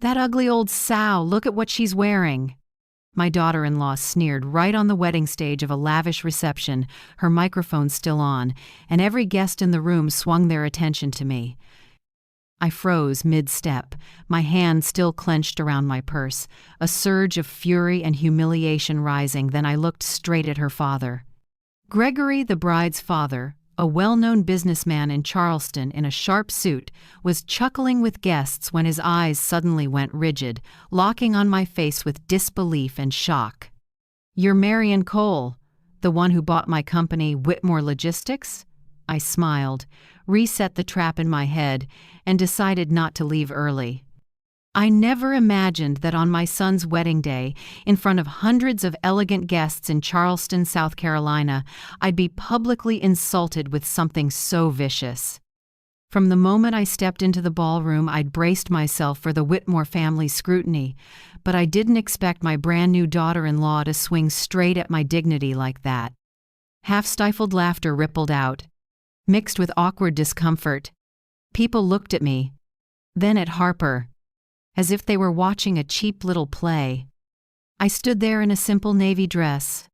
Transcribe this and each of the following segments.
"That ugly old sow, look at what she's wearing." My daughter-in-law sneered right on the wedding stage of a lavish reception, her microphone still on, and every guest in the room swung their attention to me. I froze mid-step, my hand still clenched around my purse, a surge of fury and humiliation rising. Then I looked straight at her father. Gregory, the bride's father, a well-known businessman in Charleston in a sharp suit, was chuckling with guests when his eyes suddenly went rigid, locking on my face with disbelief and shock. "You're Marion Cole, the one who bought my company, Whitmore Logistics?" I smiled, reset the trap in my head, and decided not to leave early. I never imagined that on my son's wedding day, in front of hundreds of elegant guests in Charleston, South Carolina, I'd be publicly insulted with something so vicious. From the moment I stepped into the ballroom, I'd braced myself for the Whitmore family's scrutiny, but I didn't expect my brand new daughter-in-law to swing straight at my dignity like that. Half-stifled laughter rippled out, mixed with awkward discomfort. People looked at me, then at Harper, as if they were watching a cheap little play. I stood there in a simple navy dress,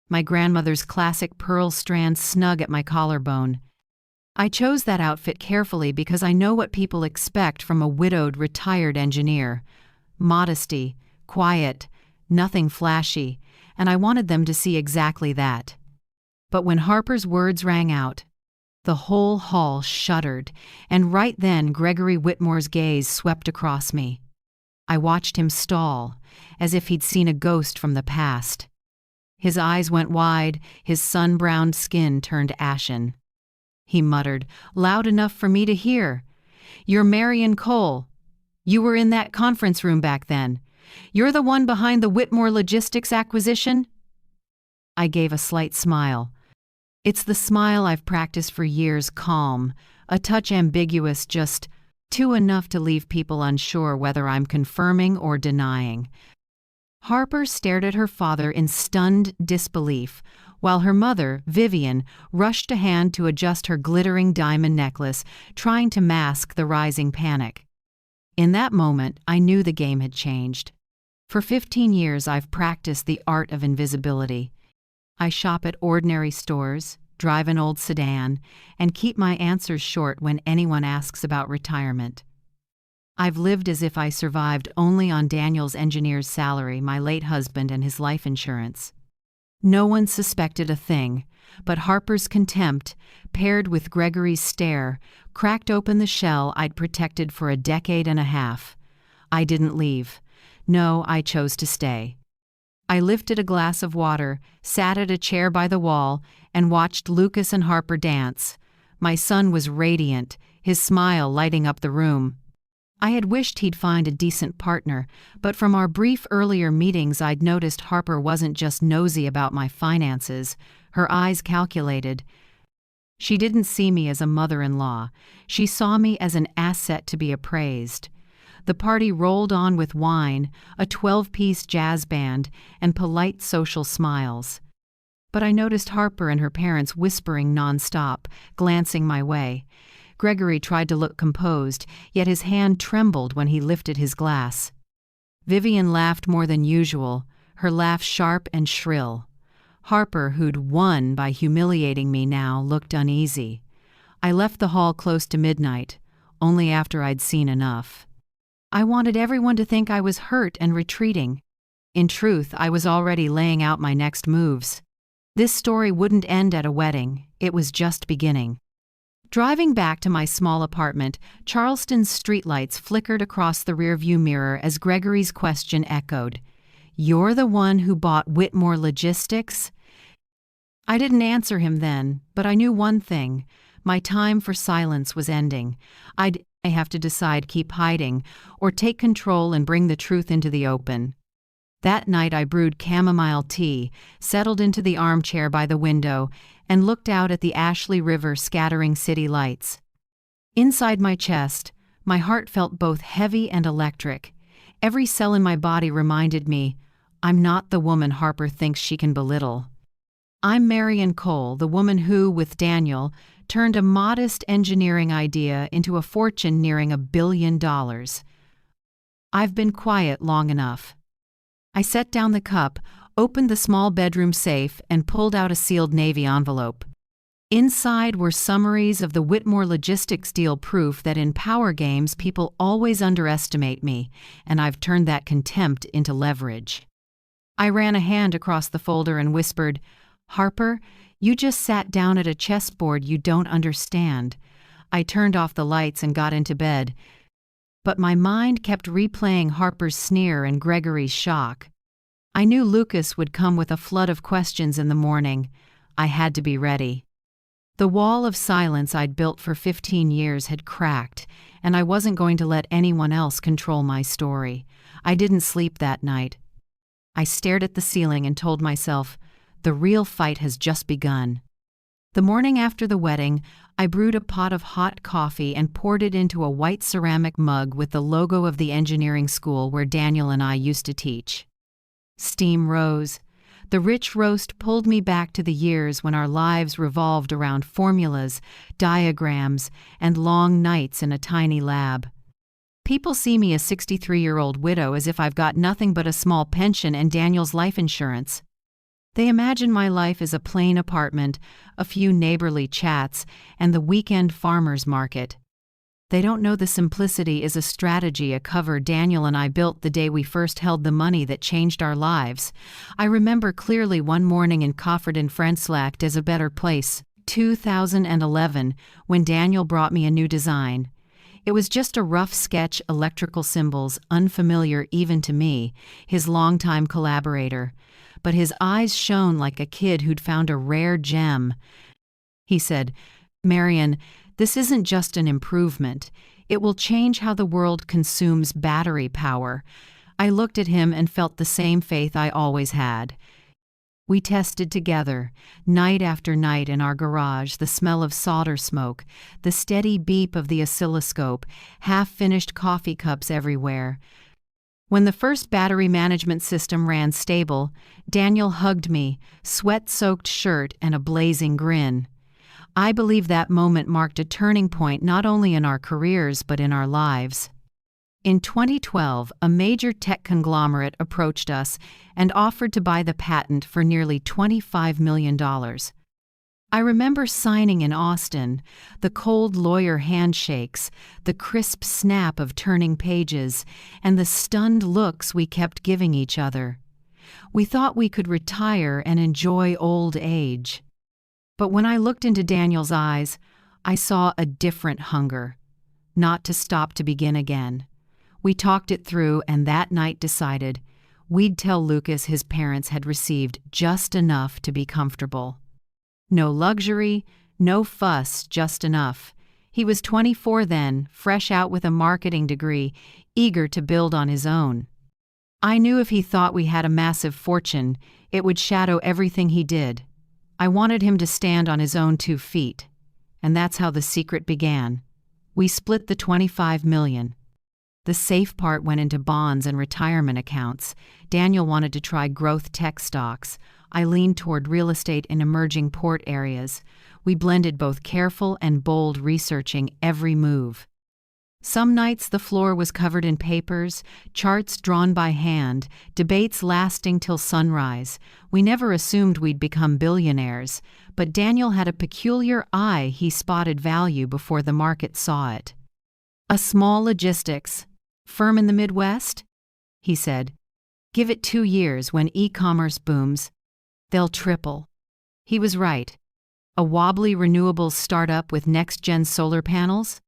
my grandmother's classic pearl strand snug at my collarbone. I chose that outfit carefully because I know what people expect from a widowed, retired engineer. Modesty, quiet, nothing flashy, and I wanted them to see exactly that. But when Harper's words rang out, the whole hall shuddered, and right then Gregory Whitmore's gaze swept across me. I watched him stall, as if he'd seen a ghost from the past. His eyes went wide, his sun-browned skin turned ashen. He muttered, loud enough for me to hear, "You're Marion Cole. You were in that conference room back then. You're the one behind the Whitmore Logistics acquisition?" I gave a slight smile. It's the smile I've practiced for years, calm, a touch ambiguous, just too enough to leave people unsure whether I'm confirming or denying. Harper stared at her father in stunned disbelief, while her mother, Vivian, rushed a hand to adjust her glittering diamond necklace, trying to mask the rising panic. In that moment, I knew the game had changed. For 15 years, I've practiced the art of invisibility. I shop at ordinary stores, drive an old sedan, and keep my answers short when anyone asks about retirement. I've lived as if I survived only on Daniel's engineer's salary, my late husband, and his life insurance. No one suspected a thing, but Harper's contempt, paired with Gregory's stare, cracked open the shell I'd protected for a decade and a half. I didn't leave. No, I chose to stay. I lifted a glass of water, sat at a chair by the wall, and watched Lucas and Harper dance. My son was radiant, his smile lighting up the room. I had wished he'd find a decent partner, but from our brief earlier meetings I'd noticed Harper wasn't just nosy about my finances. Her eyes calculated. She didn't see me as a mother-in-law. She saw me as an asset to be appraised. The party rolled on with wine, a 12-piece jazz band, and polite social smiles. But I noticed Harper and her parents whispering nonstop, glancing my way. Gregory tried to look composed, yet his hand trembled when he lifted his glass. Vivian laughed more than usual, her laugh sharp and shrill. Harper, who'd won by humiliating me now, looked uneasy. I left the hall close to midnight, only after I'd seen enough. I wanted everyone to think I was hurt and retreating. In truth, I was already laying out my next moves. This story wouldn't end at a wedding, it was just beginning. Driving back to my small apartment, Charleston's streetlights flickered across the rearview mirror as Gregory's question echoed. "You're the one who bought Whitmore Logistics?" I didn't answer him then, but I knew one thing. My time for silence was ending. I have to decide keep hiding or take control and bring the truth into the open. That night I brewed chamomile tea, settled into the armchair by the window, and looked out at the Ashley River scattering city lights. Inside my chest, my heart felt both heavy and electric. Every cell in my body reminded me, I'm not the woman Harper thinks she can belittle. I'm Marion Cole, the woman who, with Daniel, turned a modest engineering idea into a fortune nearing $1 billion. I've been quiet long enough. I set down the cup, opened the small bedroom safe, and pulled out a sealed Navy envelope. Inside were summaries of the Whitmore logistics deal, proof that in power games people always underestimate me, and I've turned that contempt into leverage. I ran a hand across the folder and whispered, "Harper, you just sat down at a chessboard you don't understand." I turned off the lights and got into bed, but my mind kept replaying Harper's sneer and Gregory's shock. I knew Lucas would come with a flood of questions in the morning. I had to be ready. The wall of silence I'd built for 15 years had cracked, and I wasn't going to let anyone else control my story. I didn't sleep that night. I stared at the ceiling and told myself, the real fight has just begun. The morning after the wedding, I brewed a pot of hot coffee and poured it into a white ceramic mug with the logo of the engineering school where Daniel and I used to teach. Steam rose. The rich roast pulled me back to the years when our lives revolved around formulas, diagrams, and long nights in a tiny lab. People see me, a 63-year-old widow, as if I've got nothing but a small pension and Daniel's life insurance. They imagine my life is a plain apartment, a few neighborly chats, and the weekend farmer's market. They don't know the simplicity is a strategy, a cover Daniel and I built the day we first held the money that changed our lives. I remember clearly one morning in Cofford-in-Frenslac as a better place, 2011, when Daniel brought me a new design. It was just a rough sketch, electrical symbols, unfamiliar even to me, his longtime collaborator. But his eyes shone like a kid who'd found a rare gem. He said, "Marion, this isn't just an improvement. It will change how the world consumes battery power." I looked at him and felt the same faith I always had. We tested together, night after night in our garage, the smell of solder smoke, the steady beep of the oscilloscope, half-finished coffee cups everywhere. When the first battery management system ran stable, Daniel hugged me, sweat-soaked shirt and a blazing grin. I believe that moment marked a turning point not only in our careers but in our lives. In 2012, a major tech conglomerate approached us and offered to buy the patent for nearly $25 million. I remember signing in Austin, the cold lawyer handshakes, the crisp snap of turning pages, and the stunned looks we kept giving each other. We thought we could retire and enjoy old age. But when I looked into Daniel's eyes, I saw a different hunger, not to stop, to begin again. We talked it through, and that night decided we'd tell Lucas his parents had received just enough to be comfortable. No luxury, no fuss, just enough. He was 24 then, fresh out with a marketing degree, eager to build on his own. I knew if he thought we had a massive fortune, it would shadow everything he did. I wanted him to stand on his own 2 feet. And that's how the secret began. We split the $25 million. The safe part went into bonds and retirement accounts. Daniel wanted to try growth tech stocks. I leaned toward real estate in emerging port areas. We blended both careful and bold, researching every move. Some nights the floor was covered in papers, charts drawn by hand, debates lasting till sunrise. We never assumed we'd become billionaires, but Daniel had a peculiar eye. He spotted value before the market saw it. "A small logistics firm in the Midwest?" he said. "Give it 2 years, when e-commerce booms, they'll triple." He was right. A wobbly renewables startup with next-gen solar panels?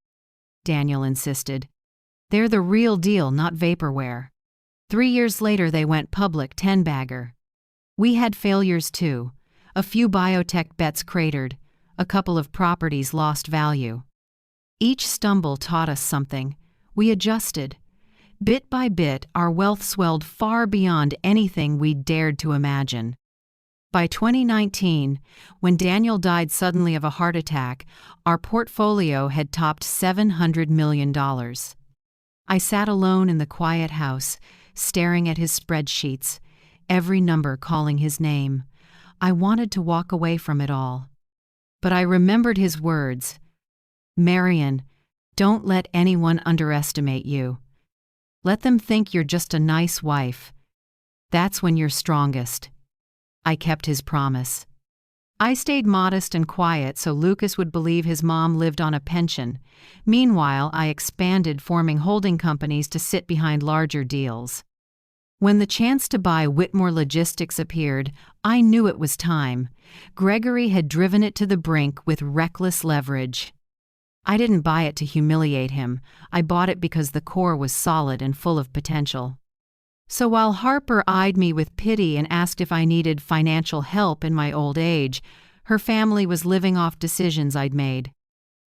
Daniel insisted. "They're the real deal, not vaporware." 3 years later they went public, 10-bagger. We had failures too. A few biotech bets cratered. A couple of properties lost value. Each stumble taught us something. We adjusted. Bit by bit, our wealth swelled far beyond anything we'd dared to imagine. By 2019, when Daniel died suddenly of a heart attack, our portfolio had topped $700 million. I sat alone in the quiet house, staring at his spreadsheets, every number calling his name. I wanted to walk away from it all. But I remembered his words. "Marion, don't let anyone underestimate you." Let them think you're just a nice wife. That's when you're strongest. I kept his promise. I stayed modest and quiet so Lucas would believe his mom lived on a pension. Meanwhile, I expanded, forming holding companies to sit behind larger deals. When the chance to buy Whitmore Logistics appeared, I knew it was time. Gregory had driven it to the brink with reckless leverage. I didn't buy it to humiliate him. I bought it because the core was solid and full of potential. So while Harper eyed me with pity and asked if I needed financial help in my old age, her family was living off decisions I'd made.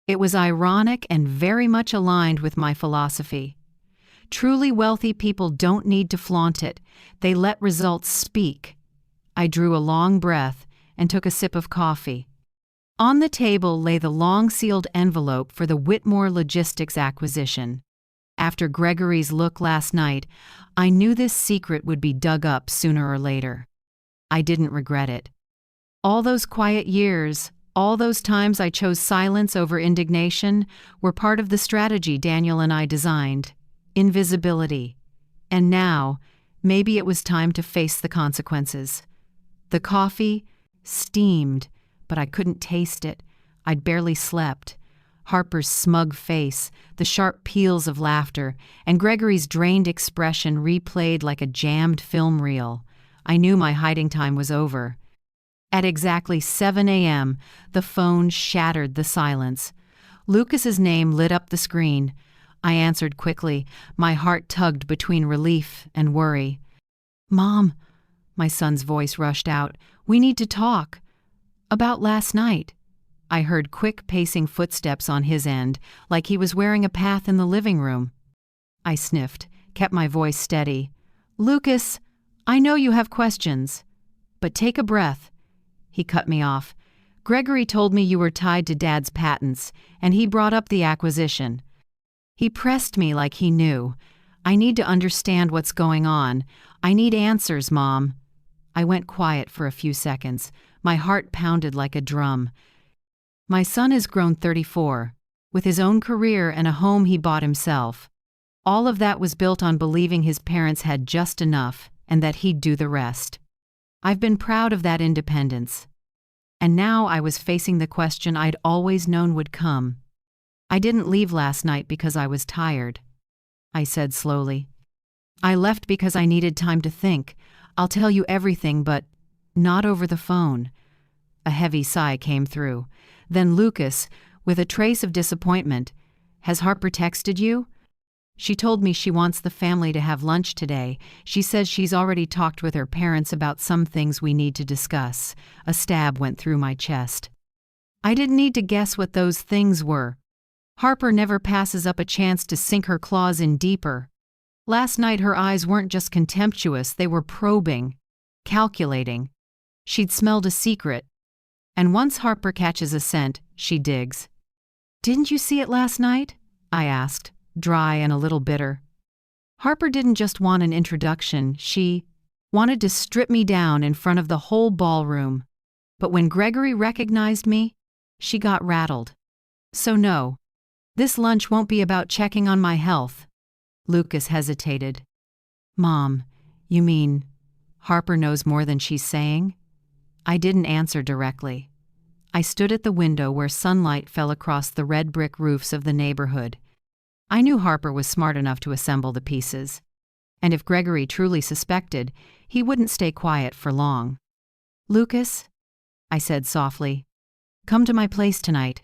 It was ironic and very much aligned with my philosophy. Truly wealthy people don't need to flaunt it. They let results speak. I drew a long breath and took a sip of coffee. On the table lay the long-sealed envelope for the Whitmore Logistics acquisition. After Gregory's look last night, I knew this secret would be dug up sooner or later. I didn't regret it. All those quiet years, all those times I chose silence over indignation, were part of the strategy Daniel and I designed. Invisibility. And now, maybe it was time to face the consequences. The coffee steamed, but I couldn't taste it. I'd barely slept. Harper's smug face, the sharp peals of laughter, and Gregory's drained expression replayed like a jammed film reel. I knew my hiding time was over. At exactly 7 a.m., the phone shattered the silence. Lucas's name lit up the screen. I answered quickly, my heart tugged between relief and worry. "Mom," my son's voice rushed out, "we need to talk. About last night." I heard quick pacing footsteps on his end, like he was wearing a path in the living room. I sniffed, kept my voice steady. "Lucas, I know you have questions, but take a breath." He cut me off. "Gregory told me you were tied to Dad's patents, and he brought up the acquisition." He pressed me like he knew. "I need to understand what's going on. I need answers, Mom." I went quiet for a few seconds. My heart pounded like a drum. My son has grown 34, with his own career and a home he bought himself. All of that was built on believing his parents had just enough and that he'd do the rest. I've been proud of that independence. And now I was facing the question I'd always known would come. "I didn't leave last night because I was tired," I said slowly. "I left because I needed time to think. I'll tell you everything, but not over the phone." A heavy sigh came through. Then Lucas, with a trace of disappointment, "Has Harper texted you?" "She told me she wants the family to have lunch today. She says she's already talked with her parents about some things we need to discuss." A stab went through my chest. I didn't need to guess what those things were. Harper never passes up a chance to sink her claws in deeper. Last night her eyes weren't just contemptuous, they were probing, calculating. She'd smelled a secret. And once Harper catches a scent, she digs. "Didn't you see it last night?" I asked, dry and a little bitter. Harper didn't just want an introduction, she wanted to strip me down in front of the whole ballroom. But when Gregory recognized me, she got rattled. "So no, this lunch won't be about checking on my health." Lucas hesitated. "Mom, you mean Harper knows more than she's saying?" I didn't answer directly. I stood at the window where sunlight fell across the red brick roofs of the neighborhood. I knew Harper was smart enough to assemble the pieces. And if Gregory truly suspected, he wouldn't stay quiet for long. "Lucas," I said softly, "come to my place tonight.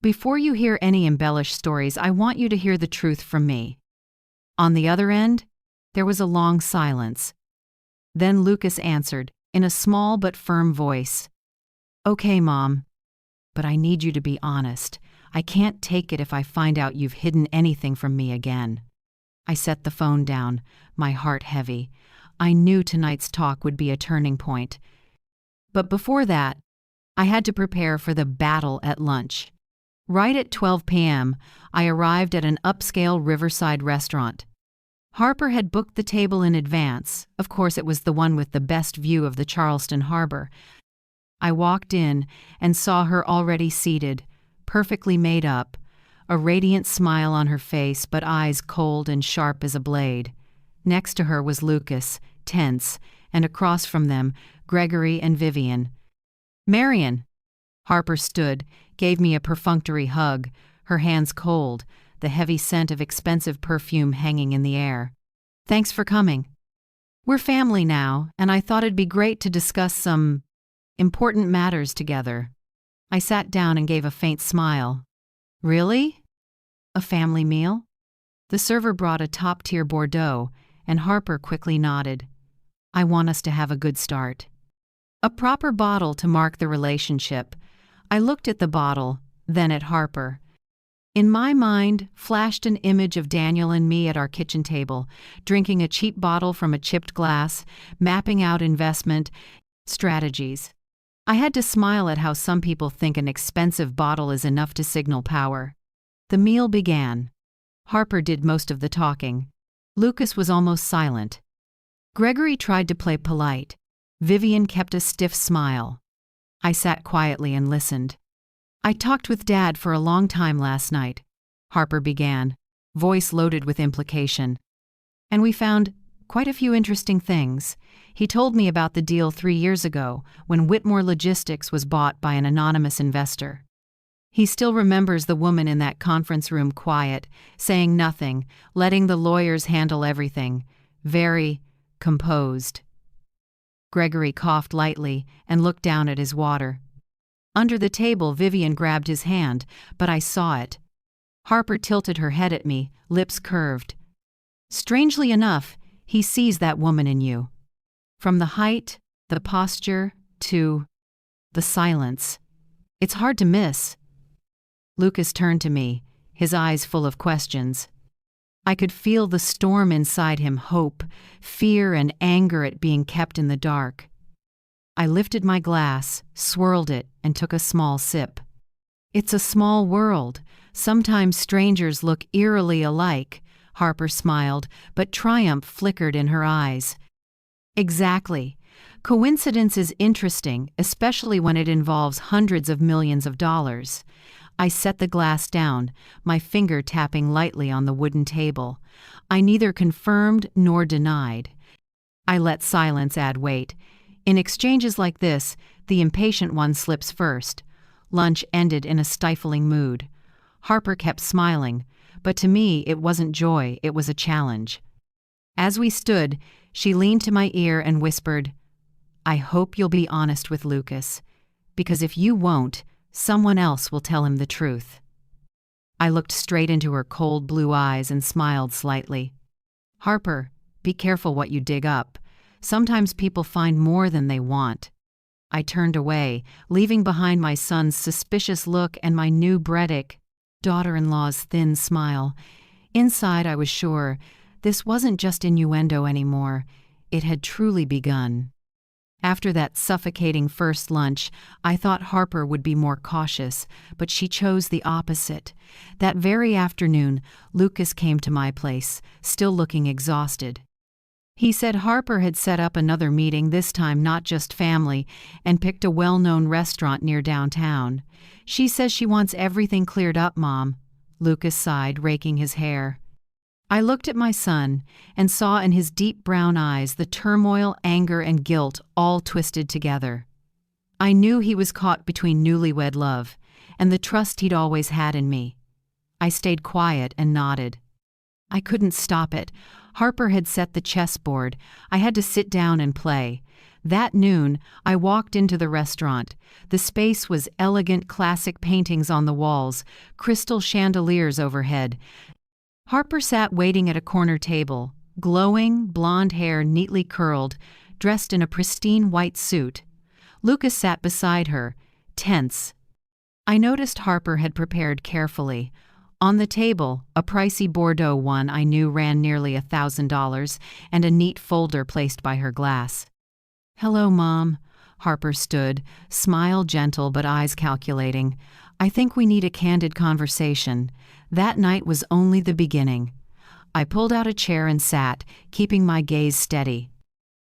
Before you hear any embellished stories, I want you to hear the truth from me." On the other end, there was a long silence. Then Lucas answered, in a small but firm voice. "Okay, Mom, but I need you to be honest. I can't take it if I find out you've hidden anything from me again." I set the phone down, my heart heavy. I knew tonight's talk would be a turning point. But before that, I had to prepare for the battle at lunch. Right at 12 p.m., I arrived at an upscale riverside restaurant. Harper had booked the table in advance. Of course, it was the one with the best view of the Charleston harbor. I walked in and saw her already seated, perfectly made up, a radiant smile on her face but eyes cold and sharp as a blade. Next to her was Lucas, tense, and across from them, Gregory and Vivian. "Marion!" Harper stood, gave me a perfunctory hug, her hands cold, the heavy scent of expensive perfume hanging in the air. "Thanks for coming. We're family now, and I thought it'd be great to discuss some important matters together." I sat down and gave a faint smile. "Really? A family meal?" The server brought a top-tier Bordeaux, and Harper quickly nodded. "I want us to have a good start. A proper bottle to mark the relationship." I looked at the bottle, then at Harper. In my mind flashed an image of Daniel and me at our kitchen table, drinking a cheap bottle from a chipped glass, mapping out investment strategies. I had to smile at how some people think an expensive bottle is enough to signal power. The meal began. Harper did most of the talking. Lucas was almost silent. Gregory tried to play polite. Vivian kept a stiff smile. I sat quietly and listened. "I talked with Dad for a long time last night," Harper began, voice loaded with implication. "And we found quite a few interesting things. He told me about the deal 3 years ago, when Whitmore Logistics was bought by an anonymous investor. He still remembers the woman in that conference room quiet, saying nothing, letting the lawyers handle everything. Very composed." Gregory coughed lightly and looked down at his water. Under the table, Vivian grabbed his hand, but I saw it. Harper tilted her head at me, lips curved. "Strangely enough, he sees that woman in you. From the height, the posture, to the silence. It's hard to miss." Lucas turned to me, his eyes full of questions. I could feel the storm inside him, hope, fear, and anger at being kept in the dark. I lifted my glass, swirled it, and took a small sip. "It's a small world. Sometimes strangers look eerily alike," Harper smiled, but triumph flickered in her eyes. "Exactly. Coincidence is interesting, especially when it involves hundreds of millions of dollars." I set the glass down, my finger tapping lightly on the wooden table. I neither confirmed nor denied. I let silence add weight. In exchanges like this, the impatient one slips first. Lunch ended in a stifling mood. Harper kept smiling, but to me it wasn't joy, it was a challenge. As we stood, she leaned to my ear and whispered, "I hope you'll be honest with Lucas, because if you won't, someone else will tell him the truth." I looked straight into her cold blue eyes and smiled slightly. "Harper, be careful what you dig up. Sometimes people find more than they want." I turned away, leaving behind my son's suspicious look and my new Bredick daughter-in-law's thin smile. Inside, I was sure this wasn't just innuendo anymore. It had truly begun. After that suffocating first lunch, I thought Harper would be more cautious, but she chose the opposite. That very afternoon, Lucas came to my place, still looking exhausted. He said Harper had set up another meeting, this time not just family, and picked a well-known restaurant near downtown. "She says she wants everything cleared up, Mom." Lucas sighed, raking his hair. I looked at my son and saw in his deep brown eyes the turmoil, anger, and guilt all twisted together. I knew he was caught between newlywed love and the trust he'd always had in me. I stayed quiet and nodded. I couldn't stop it. Harper had set the chessboard. I had to sit down and play. That noon, I walked into the restaurant. The space was elegant, classic paintings on the walls, crystal chandeliers overhead. Harper sat waiting at a corner table, glowing, blonde hair neatly curled, dressed in a pristine white suit. Lucas sat beside her, tense. I noticed Harper had prepared carefully. On the table, a pricey Bordeaux one I knew ran nearly $1,000, and a neat folder placed by her glass. "Hello, Mom." Harper stood, smile gentle but eyes calculating. "I think we need a candid conversation. That night was only the beginning." I pulled out a chair and sat, keeping my gaze steady.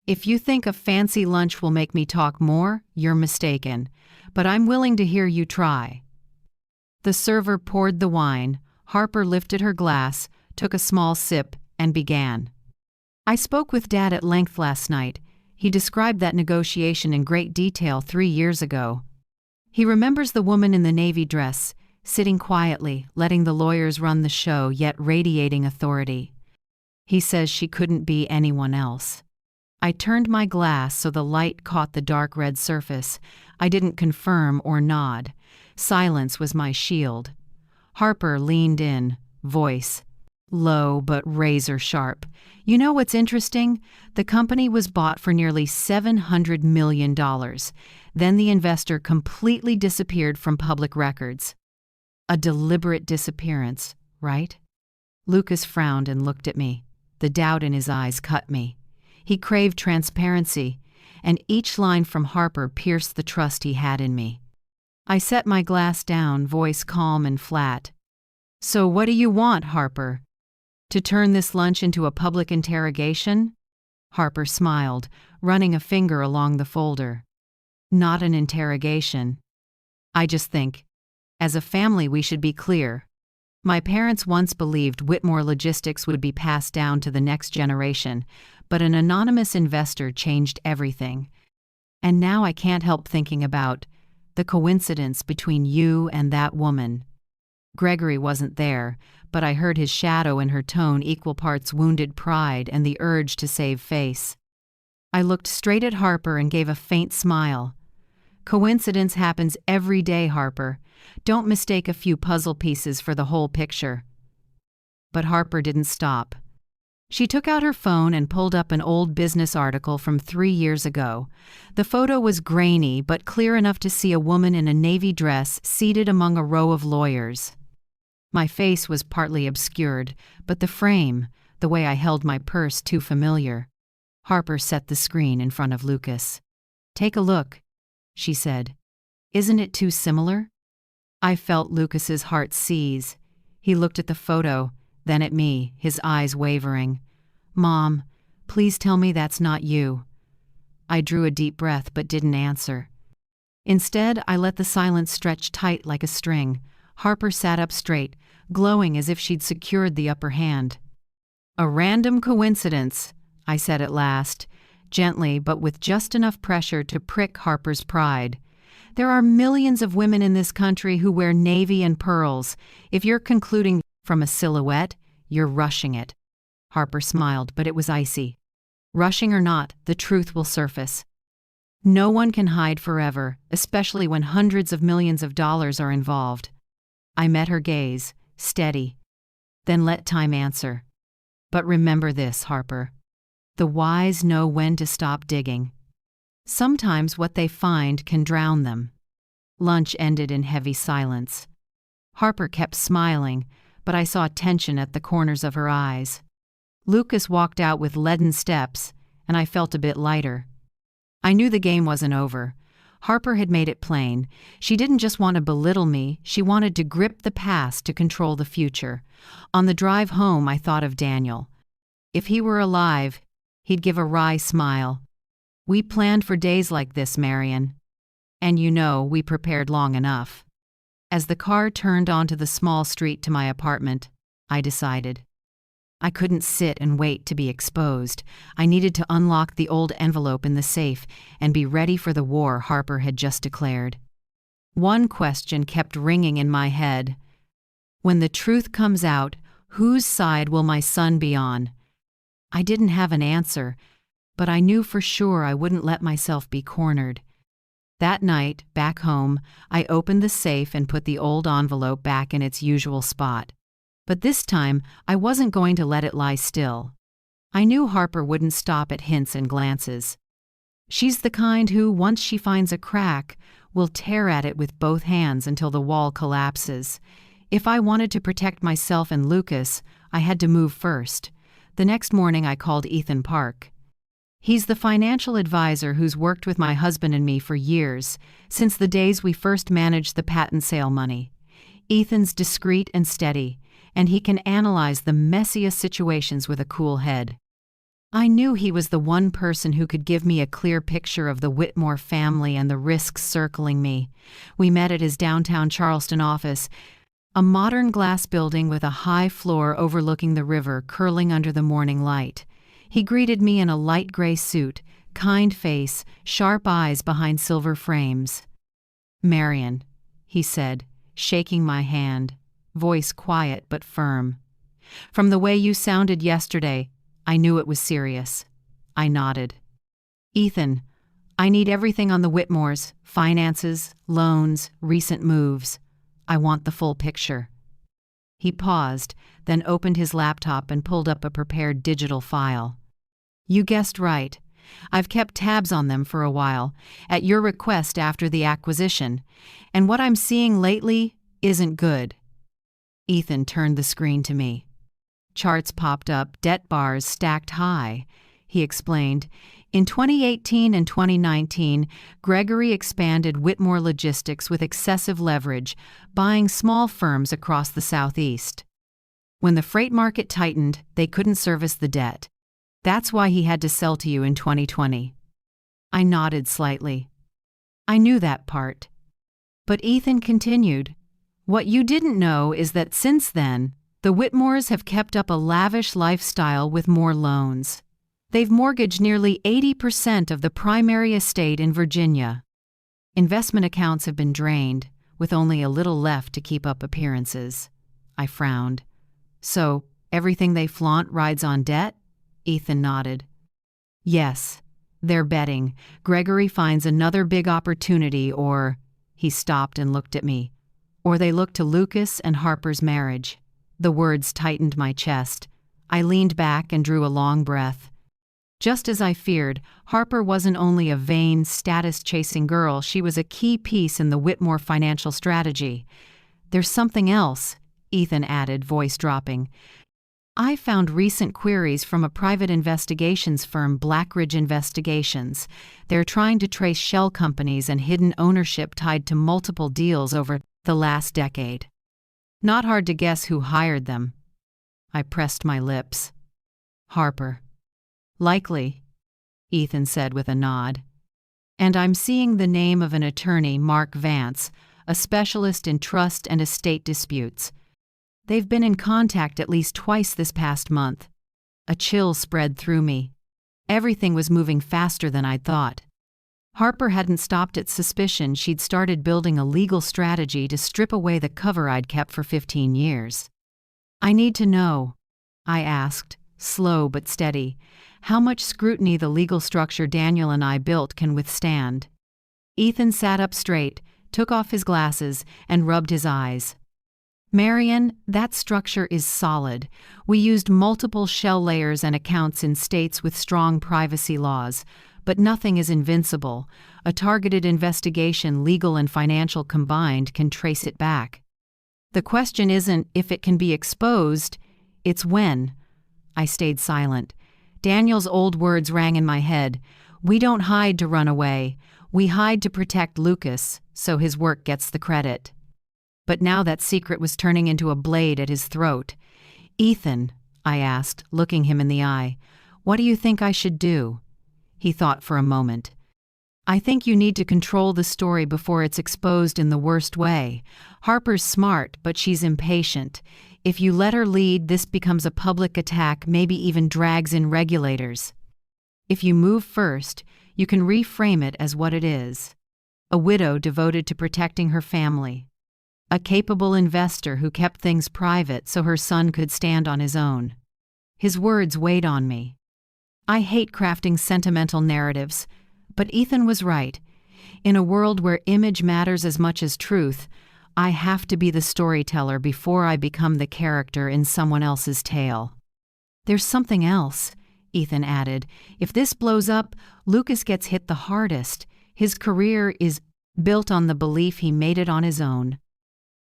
"If you think a fancy lunch will make me talk more, you're mistaken. But I'm willing to hear you try." The server poured the wine, Harper lifted her glass, took a small sip, and began. I spoke with Dad at length last night. He described that negotiation in great detail 3 years ago. He remembers the woman in the navy dress, sitting quietly, letting the lawyers run the show, yet radiating authority. He says she couldn't be anyone else. I turned my glass so the light caught the dark red surface. I didn't confirm or nod. Silence was my shield. Harper leaned in, voice low but razor sharp. You know what's interesting? The company was bought for nearly $700 million. Then the investor completely disappeared from public records. A deliberate disappearance, right? Lucas frowned and looked at me. The doubt in his eyes cut me. He craved transparency, and each line from Harper pierced the trust he had in me. I set my glass down, voice calm and flat. So what do you want, Harper? To turn this lunch into a public interrogation? Harper smiled, running a finger along the folder. Not an interrogation. I just think, as a family we should be clear. My parents once believed Whitmore Logistics would be passed down to the next generation, but an anonymous investor changed everything. And now I can't help thinking about the coincidence between you and that woman. Gregory wasn't there, but I heard his shadow in her tone, equal parts wounded pride and the urge to save face. I looked straight at Harper and gave a faint smile. Coincidence happens every day, Harper. Don't mistake a few puzzle pieces for the whole picture. But Harper didn't stop. She took out her phone and pulled up an old business article from 3 years ago. The photo was grainy but clear enough to see a woman in a navy dress seated among a row of lawyers. My face was partly obscured, but the frame, the way I held my purse, too familiar. Harper set the screen in front of Lucas. Take a look, she said. Isn't it too similar? I felt Lucas's heart seize. He looked at the photo, then at me, his eyes wavering. Mom, please tell me that's not you. I drew a deep breath but didn't answer. Instead, I let the silence stretch tight like a string. Harper sat up straight, glowing as if she'd secured the upper hand. A random coincidence, I said at last, gently but with just enough pressure to prick Harper's pride. There are millions of women in this country who wear navy and pearls. If you're concluding from a silhouette, you're rushing it. Harper smiled, but it was icy. Rushing or not, the truth will surface. No one can hide forever, especially when hundreds of millions of dollars are involved. I met her gaze, steady. Then let time answer. But remember this, Harper. The wise know when to stop digging. Sometimes what they find can drown them. Lunch ended in heavy silence. Harper kept smiling, but I saw tension at the corners of her eyes. Lucas walked out with leaden steps, and I felt a bit lighter. I knew the game wasn't over. Harper had made it plain. She didn't just want to belittle me, she wanted to grip the past to control the future. On the drive home, I thought of Daniel. If he were alive, he'd give a wry smile. We planned for days like this, Marion. And you know, we prepared long enough. As the car turned onto the small street to my apartment, I decided. I couldn't sit and wait to be exposed. I needed to unlock the old envelope in the safe and be ready for the war Harper had just declared. One question kept ringing in my head. When the truth comes out, whose side will my son be on? I didn't have an answer, but I knew for sure I wouldn't let myself be cornered. That night, back home, I opened the safe and put the old envelope back in its usual spot. But this time, I wasn't going to let it lie still. I knew Harper wouldn't stop at hints and glances. She's the kind who, once she finds a crack, will tear at it with both hands until the wall collapses. If I wanted to protect myself and Lucas, I had to move first. The next morning, I called Ethan Park. He's the financial advisor who's worked with my husband and me for years, since the days we first managed the patent sale money. Ethan's discreet and steady, and he can analyze the messiest situations with a cool head. I knew he was the one person who could give me a clear picture of the Whitmore family and the risks circling me. We met at his downtown Charleston office. A modern glass building with a high floor overlooking the river curling under the morning light. He greeted me in a light gray suit, kind face, sharp eyes behind silver frames. "Marion," he said, shaking my hand, voice quiet but firm. "From the way you sounded yesterday, I knew it was serious." I nodded. "Ethan, I need everything on the Whitmores, finances, loans, recent moves. I want the full picture." He paused, then opened his laptop and pulled up a prepared digital file. "You guessed right. I've kept tabs on them for a while, at your request after the acquisition, and what I'm seeing lately isn't good." Ethan turned the screen to me. Charts popped up, debt bars stacked high. He explained, "In 2018 and 2019, Gregory expanded Whitmore Logistics with excessive leverage, buying small firms across the Southeast. When the freight market tightened, they couldn't service the debt. That's why he had to sell to you in 2020. I nodded slightly. I knew that part. But Ethan continued, "What you didn't know is that since then, the Whitmores have kept up a lavish lifestyle with more loans. They've mortgaged nearly 80% of the primary estate in Virginia. Investment accounts have been drained, with only a little left to keep up appearances." I frowned. "So, everything they flaunt rides on debt?" Ethan nodded. "Yes. They're betting Gregory finds another big opportunity, or—" He stopped and looked at me. "Or they look to Lucas and Harper's marriage." The words tightened my chest. I leaned back and drew a long breath. Just as I feared, Harper wasn't only a vain, status-chasing girl, she was a key piece in the Whitmore financial strategy. "There's something else," Ethan added, voice dropping. "I found recent queries from a private investigations firm, Blackridge Investigations. They're trying to trace shell companies and hidden ownership tied to multiple deals over the last decade. Not hard to guess who hired them." I pressed my lips. "Harper." "Likely," Ethan said with a nod. "And I'm seeing the name of an attorney, Mark Vance, a specialist in trust and estate disputes. They've been in contact at least twice this past month." A chill spread through me. Everything was moving faster than I'd thought. Harper hadn't stopped at suspicion, she'd started building a legal strategy to strip away the cover I'd kept for 15 years. "I need to know," I asked, slow but steady, "how much scrutiny the legal structure Daniel and I built can withstand." Ethan sat up straight, took off his glasses, and rubbed his eyes. "Marion, that structure is solid. We used multiple shell layers and accounts in states with strong privacy laws, but nothing is invincible. A targeted investigation, legal and financial combined, can trace it back. The question isn't if it can be exposed, it's when." I stayed silent. Daniel's old words rang in my head. "We don't hide to run away. We hide to protect Lucas, so his work gets the credit." But now that secret was turning into a blade at his throat. "Ethan," I asked, looking him in the eye, "what do you think I should do?" He thought for a moment. "I think you need to control the story before it's exposed in the worst way. Harper's smart, but she's impatient. If you let her lead, this becomes a public attack, maybe even drags in regulators. If you move first, you can reframe it as what it is: a widow devoted to protecting her family. A capable investor who kept things private so her son could stand on his own." His words weighed on me. I hate crafting sentimental narratives, but Ethan was right. In a world where image matters as much as truth, I have to be the storyteller before I become the character in someone else's tale. "There's something else," Ethan added. "If this blows up, Lucas gets hit the hardest. His career is built on the belief he made it on his own.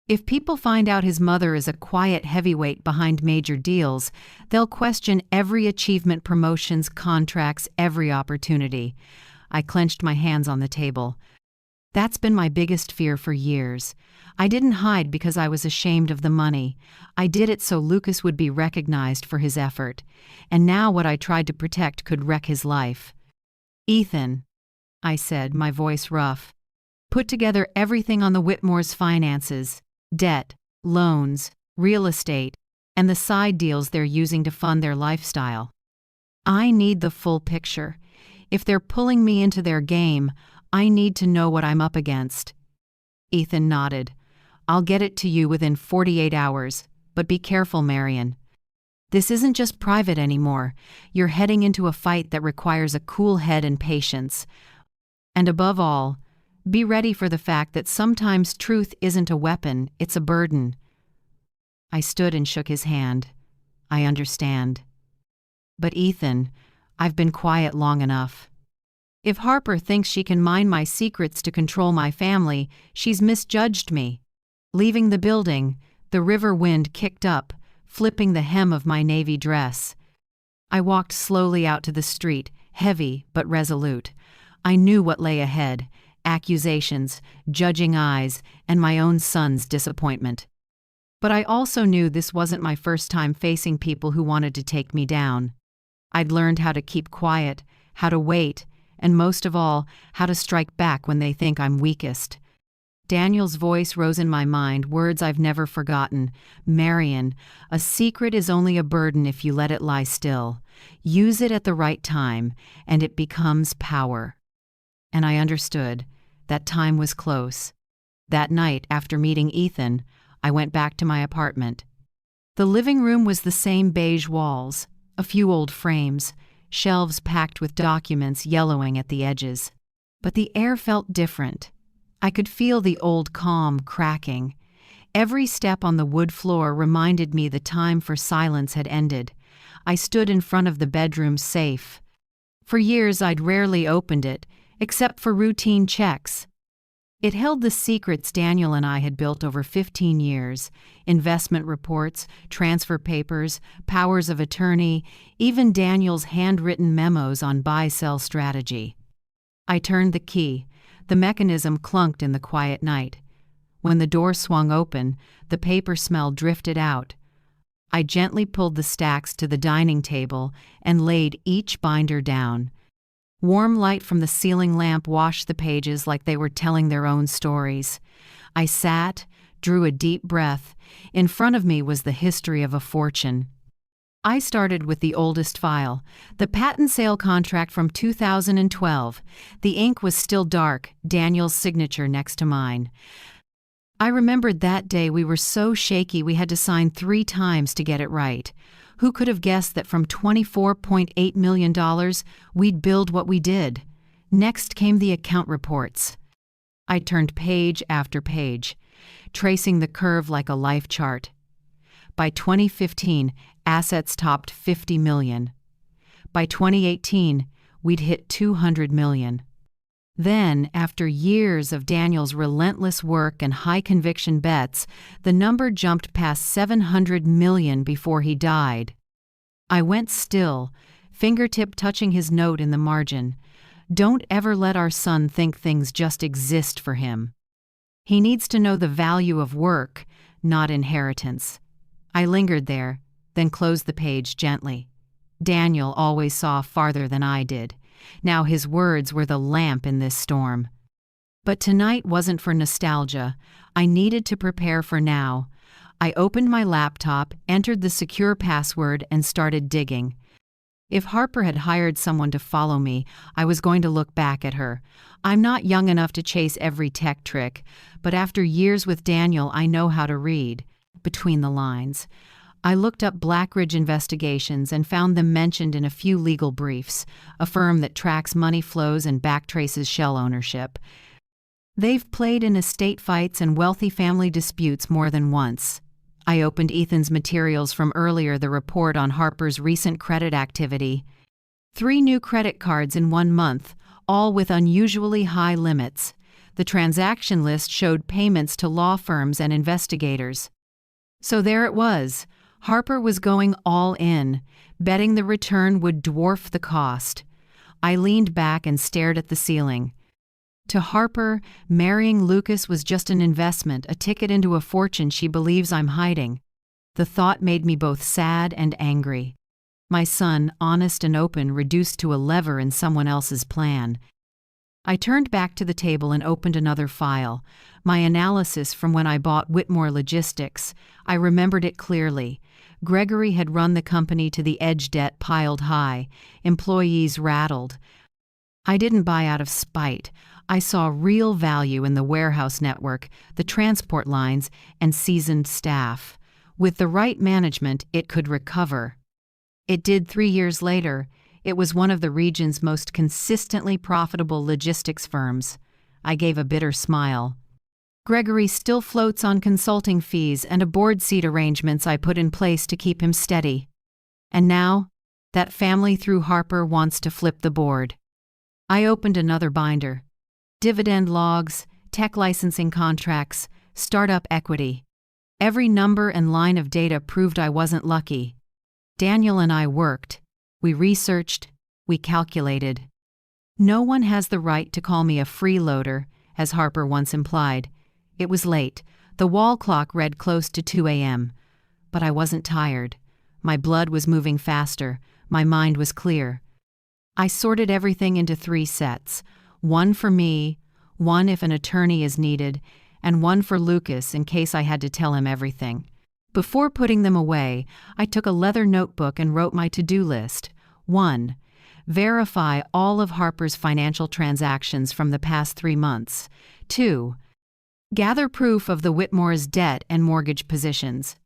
If people find out his mother is a quiet heavyweight behind major deals, they'll question every achievement, promotions, contracts, every opportunity." I clenched my hands on the table. "That's been my biggest fear for years. I didn't hide because I was ashamed of the money. I did it so Lucas would be recognized for his effort. And now what I tried to protect could wreck his life." "Ethan," I said, my voice rough, "put together everything on the Whitmore's finances: debt, loans, real estate, and the side deals they're using to fund their lifestyle. I need the full picture. If they're pulling me into their game, I need to know what I'm up against. Ethan nodded. I'll get it to you within 48 hours, but be careful, Marion. This isn't just private anymore. You're heading into a fight that requires a cool head and patience. And above all, be ready for the fact that sometimes truth isn't a weapon, it's a burden. I stood and shook his hand. I understand. But Ethan, I've been quiet long enough. If Harper thinks she can mine my secrets to control my family, she's misjudged me. Leaving the building, the river wind kicked up, flipping the hem of my navy dress. I walked slowly out to the street, heavy but resolute. I knew what lay ahead: accusations, judging eyes, and my own son's disappointment. But I also knew this wasn't my first time facing people who wanted to take me down. I'd learned how to keep quiet, how to wait, and most of all, how to strike back when they think I'm weakest. Daniel's voice rose in my mind, words I've never forgotten. Marion, a secret is only a burden if you let it lie still. Use it at the right time, and it becomes power. And I understood. That time was close. That night, after meeting Ethan, I went back to my apartment. The living room was the same beige walls, a few old frames, shelves packed with documents yellowing at the edges. But the air felt different. I could feel the old calm cracking. Every step on the wood floor reminded me the time for silence had ended. I stood in front of the bedroom safe. For years I'd rarely opened it, except for routine checks. It held the secrets Daniel and I had built over 15 years: investment reports, transfer papers, powers of attorney, even Daniel's handwritten memos on buy-sell strategy. I turned the key. The mechanism clunked in the quiet night. When the door swung open, the paper smell drifted out. I gently pulled the stacks to the dining table and laid each binder down. Warm light from the ceiling lamp washed the pages like they were telling their own stories. I sat, drew a deep breath. In front of me was the history of a fortune. I started with the oldest file, the patent sale contract from 2012. The ink was still dark, Daniel's signature next to mine. I remembered that day we were so shaky we had to sign 3 times to get it right. Who could have guessed that from $24.8 million, we'd build what we did? Next came the account reports. I turned page after page, tracing the curve like a life chart. By 2015, assets topped $50 million. By 2018, we'd hit $200 million. Then, after years of Daniel's relentless work and high-conviction bets, the number jumped past $700 million before he died. I went still, fingertip touching his note in the margin. Don't ever let our son think things just exist for him. He needs to know the value of work, not inheritance. I lingered there, then closed the page gently. Daniel always saw farther than I did. Now his words were the lamp in this storm. But tonight wasn't for nostalgia. I needed to prepare for now. I opened my laptop, entered the secure password, and started digging. If Harper had hired someone to follow me, I was going to look back at her. I'm not young enough to chase every tech trick, but after years with Daniel, I know how to read between the lines. I looked up Blackridge Investigations and found them mentioned in a few legal briefs, a firm that tracks money flows and backtraces shell ownership. They've played in estate fights and wealthy family disputes more than once. I opened Ethan's materials from earlier, the report on Harper's recent credit activity. 3 new credit cards in 1 month, all with unusually high limits. The transaction list showed payments to law firms and investigators. So there it was. Harper was going all in, betting the return would dwarf the cost. I leaned back and stared at the ceiling. To Harper, marrying Lucas was just an investment, a ticket into a fortune she believes I'm hiding. The thought made me both sad and angry. My son, honest and open, reduced to a lever in someone else's plan. I turned back to the table and opened another file. My analysis from when I bought Whitmore Logistics. I remembered it clearly. Gregory had run the company to the edge, debt piled high, employees rattled. I didn't buy out of spite. I saw real value in the warehouse network, the transport lines, and seasoned staff. With the right management, it could recover. It did 3 years later. It was one of the region's most consistently profitable logistics firms. I gave a bitter smile. Gregory still floats on consulting fees and a board seat arrangements I put in place to keep him steady. And now, that family through Harper wants to flip the board. I opened another binder. Dividend logs, tech licensing contracts, startup equity. Every number and line of data proved I wasn't lucky. Daniel and I worked. We researched. We calculated. No one has the right to call me a freeloader, as Harper once implied. It was late. The wall clock read close to 2 a.m. But I wasn't tired. My blood was moving faster. My mind was clear. I sorted everything into 3 sets. One for me, one if an attorney is needed, and one for Lucas in case I had to tell him everything. Before putting them away, I took a leather notebook and wrote my to-do list. 1. Verify all of Harper's financial transactions from the past 3 months. 2. Gather proof of the Whitmore's debt and mortgage positions.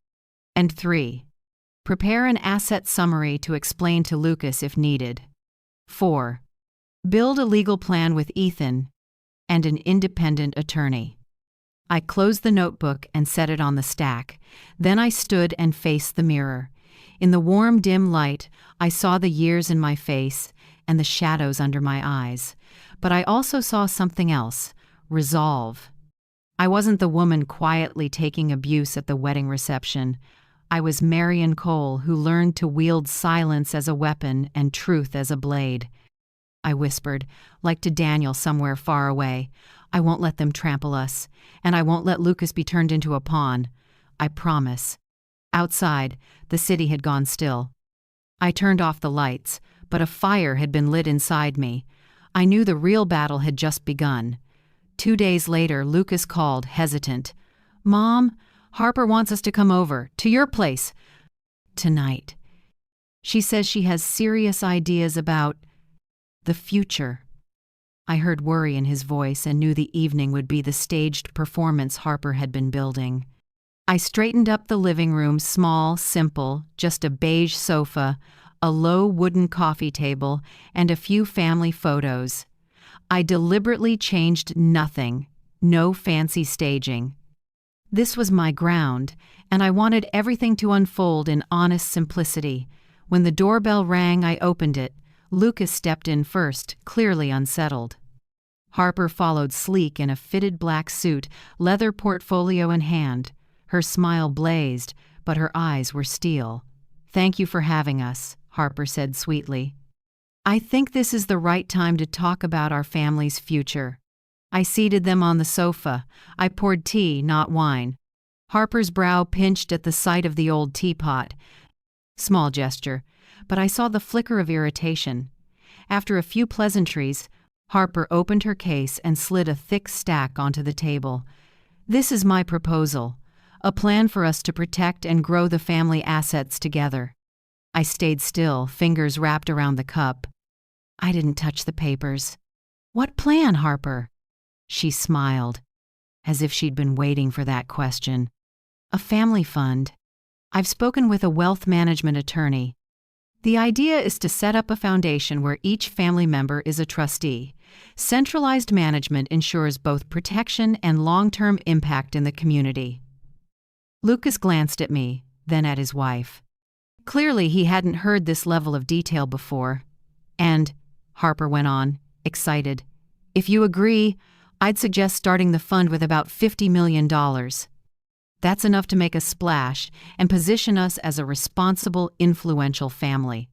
And 3. Prepare an asset summary to explain to Lucas if needed. 4. Build a legal plan with Ethan and an independent attorney. I closed the notebook and set it on the stack. Then I stood and faced the mirror. In the warm, dim light, I saw the years in my face and the shadows under my eyes. But I also saw something else: resolve. I wasn't the woman quietly taking abuse at the wedding reception. I was Marion Cole, who learned to wield silence as a weapon and truth as a blade. I whispered, like to Daniel somewhere far away, I won't let them trample us, and I won't let Lucas be turned into a pawn. I promise. Outside, the city had gone still. I turned off the lights, but a fire had been lit inside me. I knew the real battle had just begun. 2 days later, Lucas called, hesitant. Mom, Harper wants us to come over, to your place, tonight. She says she has serious ideas about the future. I heard worry in his voice and knew the evening would be the staged performance Harper had been building. I straightened up the living room, small, simple, just a beige sofa, a low wooden coffee table, and a few family photos. I deliberately changed nothing, no fancy staging. This was my ground, and I wanted everything to unfold in honest simplicity. When the doorbell rang, I opened it. Lucas stepped in first, clearly unsettled. Harper followed, sleek in a fitted black suit, leather portfolio in hand. Her smile blazed, but her eyes were steel. Thank you for having us, Harper said sweetly. I think this is the right time to talk about our family's future. I seated them on the sofa. I poured tea, not wine. Harper's brow pinched at the sight of the old teapot. Small gesture, but I saw the flicker of irritation. After a few pleasantries, Harper opened her case and slid a thick stack onto the table. This is my proposal, a plan for us to protect and grow the family assets together. I stayed still, fingers wrapped around the cup. I didn't touch the papers. What plan, Harper? She smiled, as if she'd been waiting for that question. A family fund. I've spoken with a wealth management attorney. The idea is to set up a foundation where each family member is a trustee. Centralized management ensures both protection and long-term impact in the community. Lucas glanced at me, then at his wife. Clearly, he hadn't heard this level of detail before. And, Harper went on, excited, if you agree, I'd suggest starting the fund with about $50 million. That's enough to make a splash and position us as a responsible, influential family.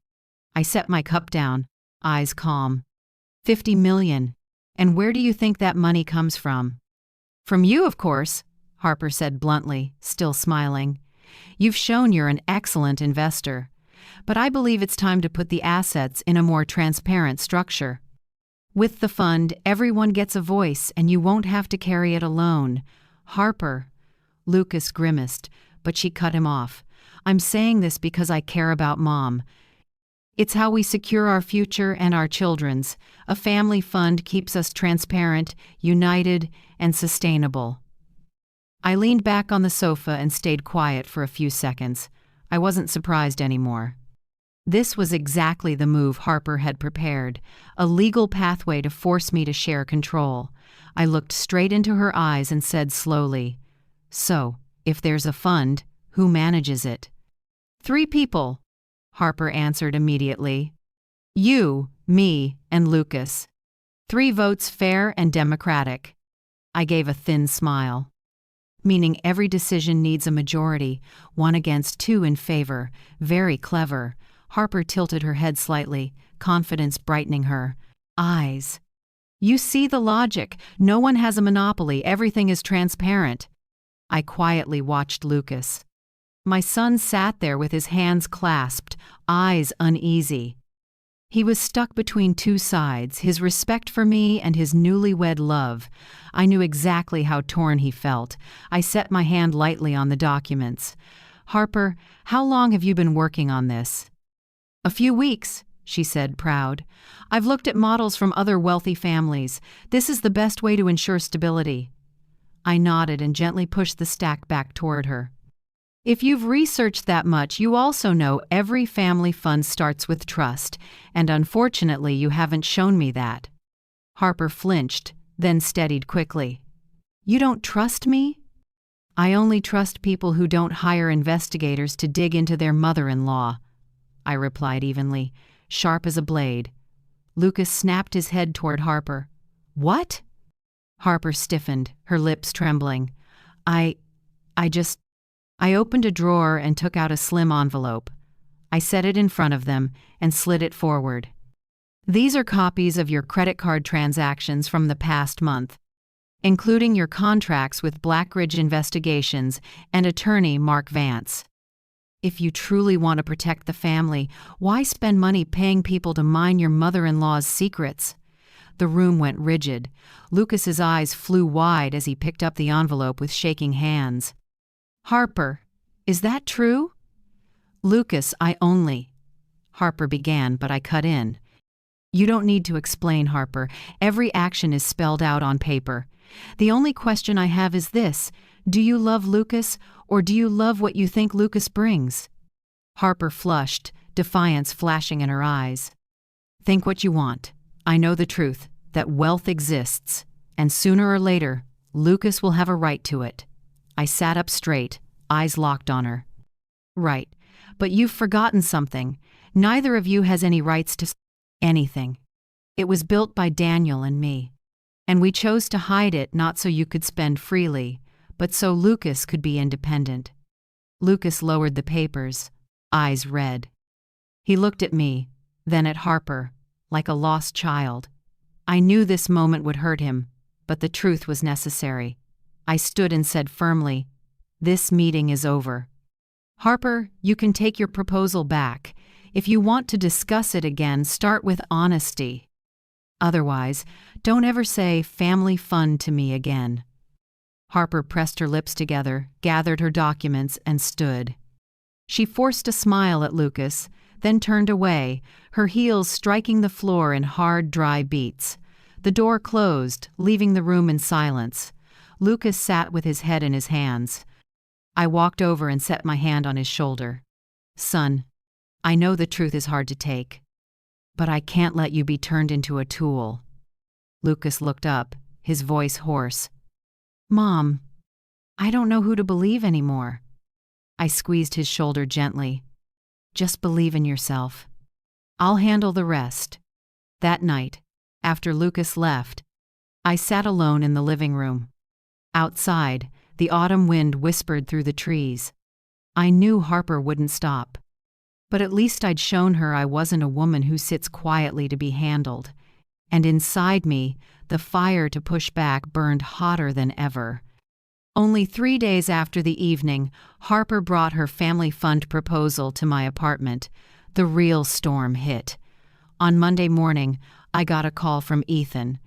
I set my cup down, eyes calm. $50 million. And where do you think that money comes from? From you, of course, Harper said bluntly, still smiling. You've shown you're an excellent investor. But I believe it's time to put the assets in a more transparent structure. With the fund, everyone gets a voice and you won't have to carry it alone. Harper. Lucas grimaced, but she cut him off. I'm saying this because I care about Mom. It's how we secure our future and our children's. A family fund keeps us transparent, united, and sustainable. I leaned back on the sofa and stayed quiet for a few seconds. I wasn't surprised anymore. This was exactly the move Harper had prepared, a legal pathway to force me to share control. I looked straight into her eyes and said slowly, "So, if there's a fund, who manages it?" "3 people," Harper answered immediately. "You, me, and Lucas. 3 votes, fair and democratic." I gave a thin smile. "Meaning every decision needs a majority, 1 against 2 in favor. Very clever." Harper tilted her head slightly, confidence brightening her eyes. "You see the logic. No one has a monopoly. Everything is transparent." I quietly watched Lucas. My son sat there with his hands clasped, eyes uneasy. He was stuck between 2 sides, his respect for me and his newlywed love. I knew exactly how torn he felt. I set my hand lightly on the documents. "Harper, how long have you been working on this?" "A few weeks," she said, proud. "I've looked at models from other wealthy families. This is the best way to ensure stability." I nodded and gently pushed the stack back toward her. "If you've researched that much, you also know every family fund starts with trust, and unfortunately you haven't shown me that." Harper flinched, then steadied quickly. "You don't trust me?" "I only trust people who don't hire investigators to dig into their mother-in-law," I replied evenly, sharp as a blade. Lucas snapped his head toward Harper. "What?" Harper stiffened, her lips trembling. I opened a drawer and took out a slim envelope. I set it in front of them and slid it forward. "These are copies of your credit card transactions from the past month, including your contracts with Blackridge Investigations and attorney Mark Vance. If you truly want to protect the family, why spend money paying people to mine your mother-in-law's secrets?" The room went rigid. Lucas's eyes flew wide as he picked up the envelope with shaking hands. "Harper, is that true?" "Lucas, Harper began, but I cut in. "You don't need to explain, Harper. Every action is spelled out on paper. The only question I have is this: do you love Lucas, or do you love what you think Lucas brings?" Harper flushed, defiance flashing in her eyes. "Think what you want. I know the truth, that wealth exists, and sooner or later, Lucas will have a right to it." I sat up straight, eyes locked on her. "Right, but you've forgotten something. Neither of you has any rights to anything. It was built by Daniel and me. And we chose to hide it not so you could spend freely, but so Lucas could be independent." Lucas lowered the papers, eyes red. He looked at me, then at Harper, like a lost child. I knew this moment would hurt him, but the truth was necessary. I stood and said firmly, "This meeting is over. Harper, you can take your proposal back. If you want to discuss it again, start with honesty. Otherwise, don't ever say family fund to me again." Harper pressed her lips together, gathered her documents, and stood. She forced a smile at Lucas, then turned away, her heels striking the floor in hard, dry beats. The door closed, leaving the room in silence. Lucas sat with his head in his hands. I walked over and set my hand on his shoulder. "Son, I know the truth is hard to take, but I can't let you be turned into a tool." Lucas looked up, his voice hoarse. "Mom, I don't know who to believe anymore." I squeezed his shoulder gently. "Just believe in yourself. I'll handle the rest." That night, after Lucas left, I sat alone in the living room. Outside, the autumn wind whispered through the trees. I knew Harper wouldn't stop. But at least I'd shown her I wasn't a woman who sits quietly to be handled. And inside me, the fire to push back burned hotter than ever. Only 3 days after the evening, Harper brought her family fund proposal to my apartment. The real storm hit. On Monday morning, I got a call from Ethan.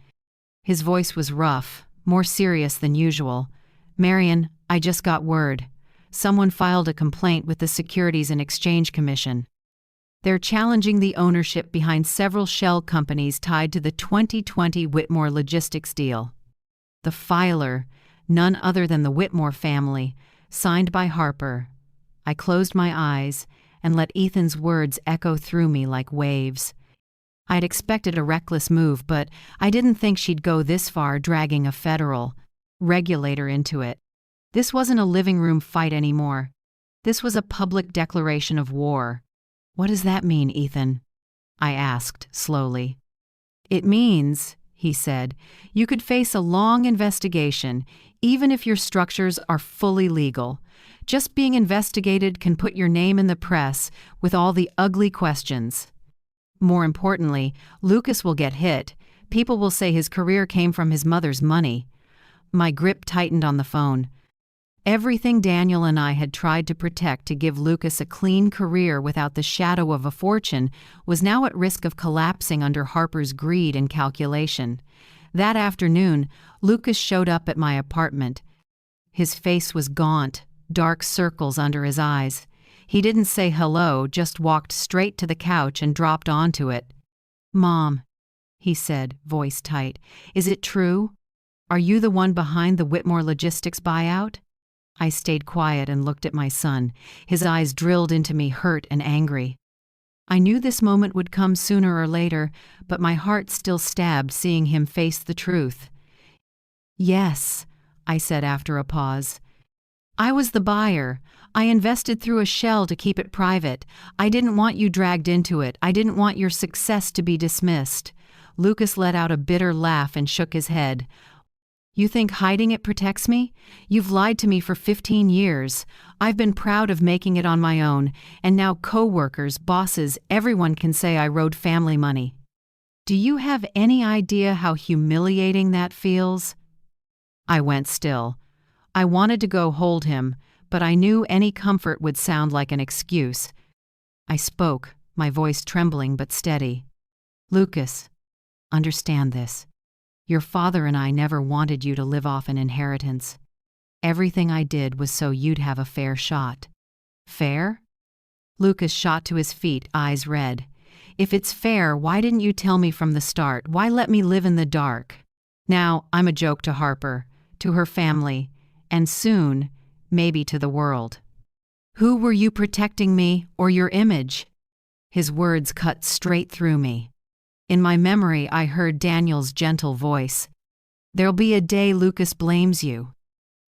His voice was rough, more serious than usual. "Marion, I just got word. Someone filed a complaint with the Securities and Exchange Commission. They're challenging the ownership behind several shell companies tied to the 2020 Whitmore Logistics deal. The filer, none other than the Whitmore family, signed by Harper." I closed my eyes and let Ethan's words echo through me like waves. I'd expected a reckless move, but I didn't think she'd go this far, dragging a federal regulator into it. This wasn't a living room fight anymore. This was a public declaration of war. "What does that mean, Ethan?" I asked slowly. "It means," he said, "you could face a long investigation, even if your structures are fully legal. Just being investigated can put your name in the press with all the ugly questions. More importantly, Lucas will get hit. People will say his career came from his mother's money." My grip tightened on the phone. Everything Daniel and I had tried to protect to give Lucas a clean career without the shadow of a fortune was now at risk of collapsing under Harper's greed and calculation. That afternoon, Lucas showed up at my apartment. His face was gaunt, dark circles under his eyes. He didn't say hello, just walked straight to the couch and dropped onto it. "Mom," he said, voice tight, "is it true? Are you the one behind the Whitmore Logistics buyout?" I stayed quiet and looked at my son. His eyes drilled into me, hurt and angry. I knew this moment would come sooner or later, but my heart still stabbed seeing him face the truth. "Yes," I said after a pause. "I was the buyer. I invested through a shell to keep it private. I didn't want you dragged into it. I didn't want your success to be dismissed." Lucas let out a bitter laugh and shook his head. "You think hiding it protects me? You've lied to me for 15 years. I've been proud of making it on my own, and now co-workers, bosses, everyone can say I rode family money. Do you have any idea how humiliating that feels?" I went still. I wanted to go hold him, but I knew any comfort would sound like an excuse. I spoke, my voice trembling but steady. "Lucas, understand this. Your father and I never wanted you to live off an inheritance. Everything I did was so you'd have a fair shot." "Fair?" Lucas shot to his feet, eyes red. "If it's fair, why didn't you tell me from the start? Why let me live in the dark? Now I'm a joke to Harper, to her family, and soon, maybe to the world. Who were you protecting, me or your image?" His words cut straight through me. In my memory, I heard Daniel's gentle voice. "There'll be a day Lucas blames you.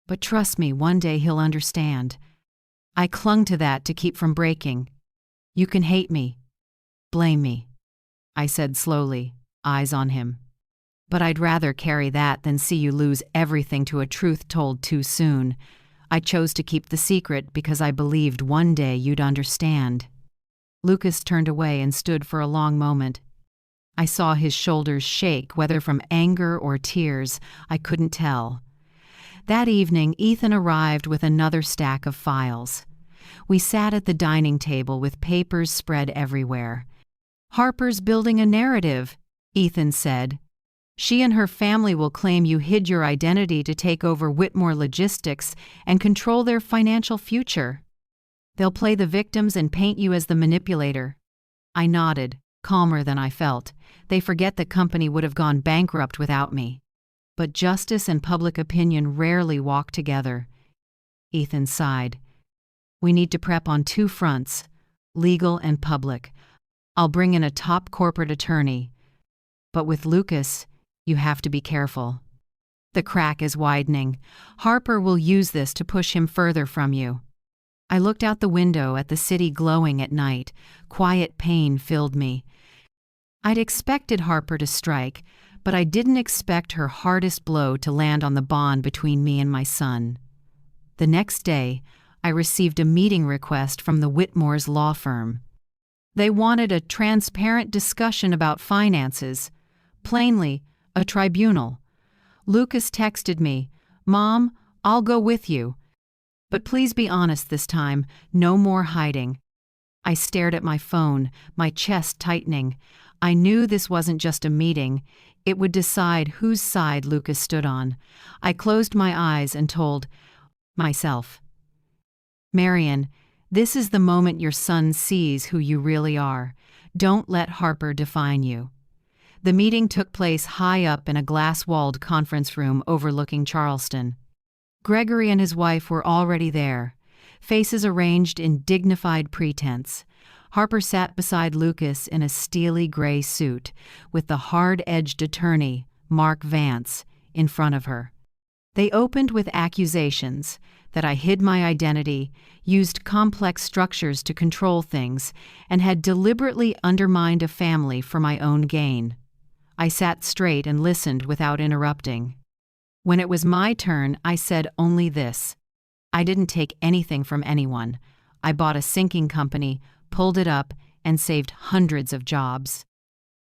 But trust me, one day he'll understand." I clung to that to keep from breaking. "You can hate me, blame me," I said slowly, eyes on him. "But I'd rather carry that than see you lose everything to a truth told too soon. I chose to keep the secret because I believed one day you'd understand." Lucas turned away and stood for a long moment. I saw his shoulders shake, whether from anger or tears, I couldn't tell. That evening, Ethan arrived with another stack of files. We sat at the dining table with papers spread everywhere. "Harper's building a narrative," Ethan said. "She and her family will claim you hid your identity to take over Whitmore Logistics and control their financial future. They'll play the victims and paint you as the manipulator." I nodded, calmer than I felt. They forget the company would have gone bankrupt without me. But justice and public opinion rarely walk together. Ethan sighed. "We need to prep on 2 fronts, legal and public. I'll bring in a top corporate attorney. But with Lucas, you have to be careful. The crack is widening. Harper will use this to push him further from you." I looked out the window at the city glowing at night. Quiet pain filled me. I'd expected Harper to strike, but I didn't expect her hardest blow to land on the bond between me and my son. The next day, I received a meeting request from the Whitmore's law firm. They wanted a transparent discussion about finances. Plainly, a tribunal. Lucas texted me, "Mom, I'll go with you. But please be honest this time, no more hiding." I stared at my phone, my chest tightening. I knew this wasn't just a meeting. It would decide whose side Lucas stood on. I closed my eyes and told myself, Marion, this is the moment your son sees who you really are. Don't let Harper define you. The meeting took place high up in a glass-walled conference room overlooking Charleston. Gregory and his wife were already there, faces arranged in dignified pretense. Harper sat beside Lucas in a steely gray suit, with the hard-edged attorney, Mark Vance, in front of her. They opened with accusations that I hid my identity, used complex structures to control things, and had deliberately undermined a family for my own gain. I sat straight and listened without interrupting. When it was my turn, I said only this. I didn't take anything from anyone. I bought a sinking company, pulled it up, and saved hundreds of jobs.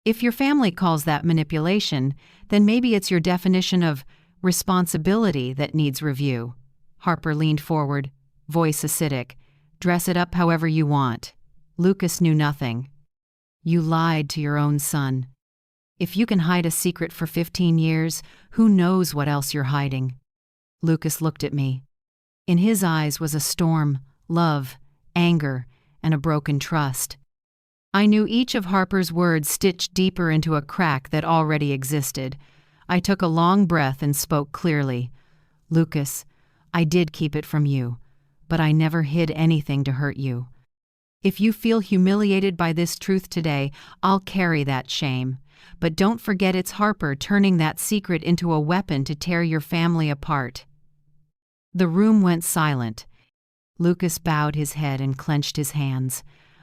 If your family calls that manipulation, then maybe it's your definition of responsibility that needs review. Harper leaned forward, voice acidic. Dress it up however you want. Lucas knew nothing. You lied to your own son. If you can hide a secret for 15 years, who knows what else you're hiding? Lucas looked at me. In his eyes was a storm, love, anger, and a broken trust. I knew each of Harper's words stitched deeper into a crack that already existed. I took a long breath and spoke clearly. Lucas, I did keep it from you, but I never hid anything to hurt you. If you feel humiliated by this truth today, I'll carry that shame. But don't forget it's Harper turning that secret into a weapon to tear your family apart. The room went silent. Lucas bowed his head and clenched his hands.